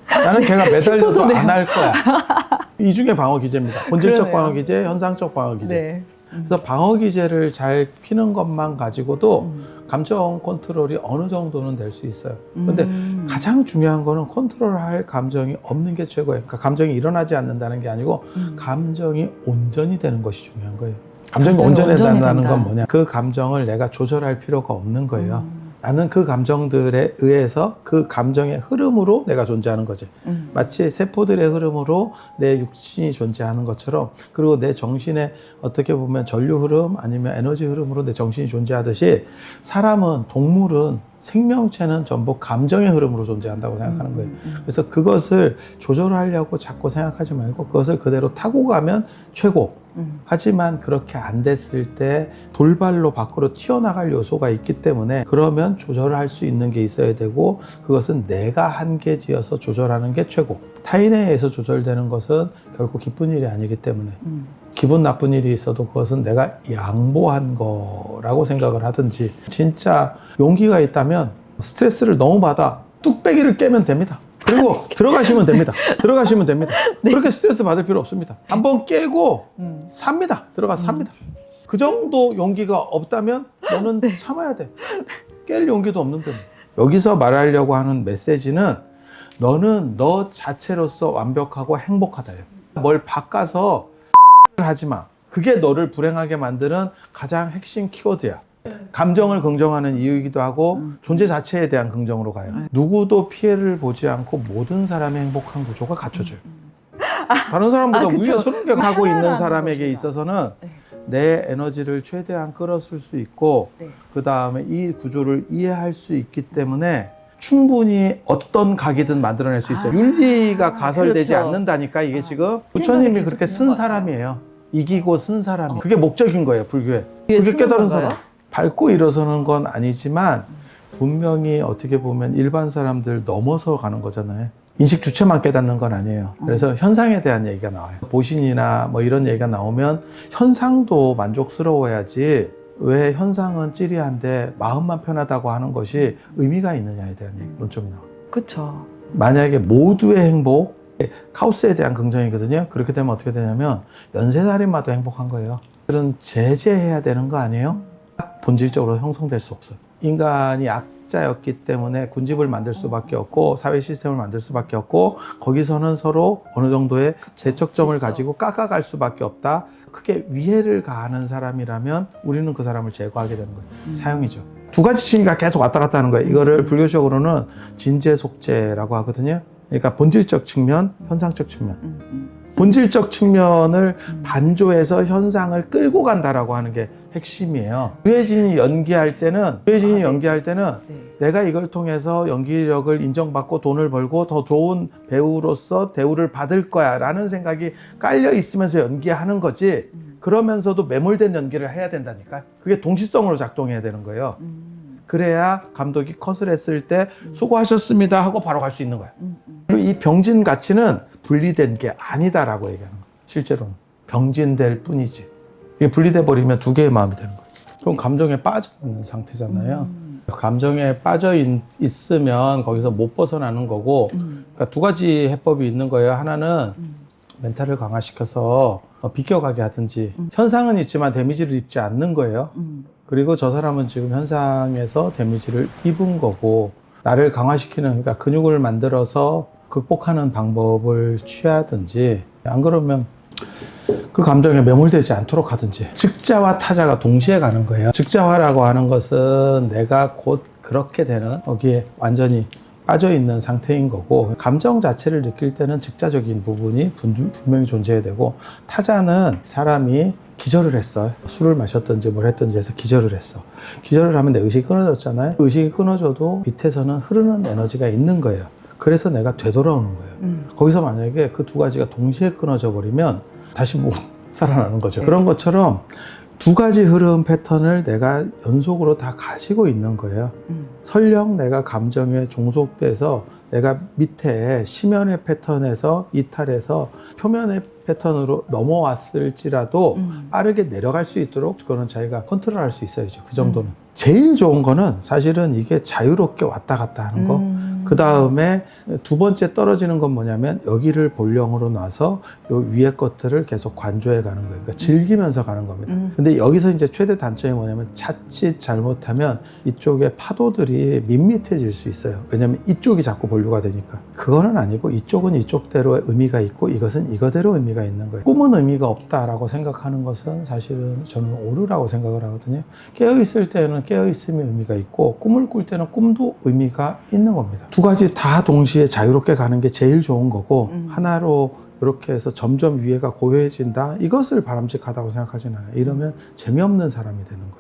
Speaker 1: 나는 걔가 매달려도 안 할 거야. 이 중에 방어 기제입니다. 본질적 방어 기제, 현상적 방어 기제.
Speaker 2: 네.
Speaker 1: 그래서 방어 기제를 잘 피는 것만 가지고도 감정 컨트롤이 어느 정도는 될 수 있어요. 그런데 가장 중요한 거는 컨트롤할 감정이 없는 게 최고예요. 그러니까 감정이 일어나지 않는다는 게 아니고 감정이 온전히 되는 것이 중요한 거예요. 감정이 온전해진다는 건 뭐냐? 그 감정을 내가 조절할 필요가 없는 거예요. 나는 그 감정들에 의해서 그 감정의 흐름으로 내가 존재하는 거지. 마치 세포들의 흐름으로 내 육신이 존재하는 것처럼, 그리고 내 정신의 어떻게 보면 전류 흐름 아니면 에너지 흐름으로 내 정신이 존재하듯이 사람은, 동물은, 생명체는 전부 감정의 흐름으로 존재한다고 생각하는 거예요. 그래서 그것을 조절하려고 자꾸 생각하지 말고 그것을 그대로 타고 가면 최고. 하지만 그렇게 안 됐을 때 돌발로 밖으로 튀어나갈 요소가 있기 때문에 그러면 조절할 수 있는 게 있어야 되고, 그것은 내가 한계지어서 조절하는 게 최고. 타인에 의해서 조절되는 것은 결코 기쁜 일이 아니기 때문에 기분 나쁜 일이 있어도 그것은 내가 양보한 거라고 생각을 하든지, 진짜 용기가 있다면 스트레스를 너무 받아 뚝배기를 깨면 됩니다. 그리고 들어가시면 됩니다. 들어가시면 됩니다.
Speaker 2: 네.
Speaker 1: 그렇게 스트레스 받을 필요 없습니다. 한번 깨고 삽니다. 들어가서 삽니다. 그 정도 용기가 없다면 너는 참아야 돼. 깰 용기도 없는데. 여기서 말하려고 하는 메시지는 너는 너 자체로서 완벽하고 행복하다예요. 뭘 바꿔서 하지 마. 그게 너를 불행하게 만드는 가장 핵심 키워드야. 감정을 긍정하는 이유이기도 하고 존재 자체에 대한 긍정으로 가요. 누구도 피해를 보지 않고 모든 사람의 행복한 구조가 갖춰져요. 다른 사람보다 위에 서는 게 가고 있는 사람에게 있어서는 내 에너지를 최대한 끌어쓸 수 있고, 그 다음에 이 구조를 이해할 수 있기 때문에 충분히 어떤 각이든 만들어낼 수 있어요. 윤리가 가설되지
Speaker 2: 그렇죠.
Speaker 1: 않는다니까. 이게 지금 부처님이 그렇게 쓴 사람이에요. 이기고 쓴 사람이. 그게 목적인 거예요, 불교에. 그게 깨달은 사람. 밟고 일어서는 건 아니지만 분명히 어떻게 보면 일반 사람들 넘어서 가는 거잖아요. 인식 주체만 깨닫는 건 아니에요. 그래서 현상에 대한 얘기가 나와요. 보신이나 뭐 이런 얘기가 나오면 현상도 만족스러워야지, 왜 현상은 찌리한데 마음만 편하다고 하는 것이 의미가 있느냐에 대한 얘기, 논점이 나와요.
Speaker 2: 그렇죠.
Speaker 1: 만약에 모두의 행복, 카오스에 대한 긍정이거든요. 그렇게 되면 어떻게 되냐면 연쇄살인마도 행복한 거예요. 그런 제재해야 되는 거 아니에요? 본질적으로 형성될 수 없어요. 인간이 약자였기 때문에 군집을 만들 수밖에 없고 사회 시스템을 만들 수밖에 없고, 거기서는 서로 어느 정도의 대척점을 가지고 깎아갈 수밖에 없다. 크게 위해를 가하는 사람이라면 우리는 그 사람을 제거하게 되는 거예요. 사형이죠. 두 가지 층위가 계속 왔다 갔다 하는 거예요. 이거를 불교적으로는 진재속재라고 하거든요. 그러니까 본질적 측면, 현상적 측면. 본질적 측면을 반조해서 현상을 끌고 간다라고 하는 게 핵심이에요. 유해진이 연기할 때는
Speaker 2: 네.
Speaker 1: 내가 이걸 통해서 연기력을 인정받고 돈을 벌고 더 좋은 배우로서 대우를 받을 거야 라는 생각이 깔려 있으면서 연기하는 거지. 그러면서도 매몰된 연기를 해야 된다니까. 그게 동시성으로 작동해야 되는 거예요. 그래야 감독이 컷을 했을 때 수고하셨습니다 하고 바로 갈 수 있는 거야. 그리고 이 병진 가치는 분리된 게 아니다라고 얘기하는 거야. 실제로는 병진될 뿐이지. 이게 분리돼 버리면 두 개의 마음이 되는 거예요. 그럼 감정에 빠져 있는 상태잖아요. 감정에 빠져 있으면 거기서 못 벗어나는 거고, 그러니까 두 가지 해법이 있는 거예요. 하나는 멘탈을 강화시켜서 비껴가게 하든지, 현상은 있지만 데미지를 입지 않는 거예요. 그리고 저 사람은 지금 현상에서 데미지를 입은 거고, 나를 강화시키는, 그러니까 근육을 만들어서 극복하는 방법을 취하든지, 안 그러면 그 감정에 매몰되지 않도록 하든지. 즉자와 타자가 동시에 가는 거예요. 즉자화라고 하는 것은 내가 곧 그렇게 되는 거기에 완전히 빠져있는 상태인 거고, 감정 자체를 느낄 때는 즉자적인 부분이 분명히 존재해야 되고, 타자는 사람이 기절을 했어. 술을 마셨든지 뭘 했든지 해서 기절을 했어. 기절을 하면 내 의식이 끊어졌잖아요. 의식이 끊어져도 밑에서는 흐르는 에너지가 있는 거예요. 그래서 내가 되돌아오는 거예요. 거기서 만약에 그 두 가지가 동시에 끊어져 버리면 다시 못 살아나는 거죠. 그런 것처럼 두 가지 흐름 패턴을 내가 연속으로 다 가지고 있는 거예요. 설령 내가 감정에 종속돼서 내가 밑에 심연의 패턴에서 이탈해서 표면의 패턴으로 넘어왔을지라도 빠르게 내려갈 수 있도록 그거는 자기가 컨트롤할 수 있어야죠. 그 정도는. 제일 좋은 거는 사실은 이게 자유롭게 왔다 갔다 하는 거. 그 다음에 두 번째 떨어지는 건 뭐냐면 여기를 본령으로 놔서 요 위에 것들을 계속 관조해 가는 거예요. 그러니까 즐기면서 가는 겁니다. 근데 여기서 이제 최대 단점이 뭐냐면 자칫 잘못하면 이쪽에 파도들이 밋밋해질 수 있어요. 왜냐면 이쪽이 자꾸 본류가 되니까. 그거는 아니고 이쪽은 이쪽대로의 의미가 있고 이것은 이거대로 의미가 있는 거예요. 꿈은 의미가 없다라고 생각하는 것은 사실은 저는 오류라고 생각을 하거든요. 깨어있을 때는 깨어있음이 의미가 있고 꿈을 꿀 때는 꿈도 의미가 있는 겁니다. 두 가지 다 동시에 자유롭게 가는 게 제일 좋은 거고 하나로 이렇게 해서 점점 위에가 고요해진다. 이것을 바람직하다고 생각하진 않아요. 이러면 재미없는 사람이 되는 거예요.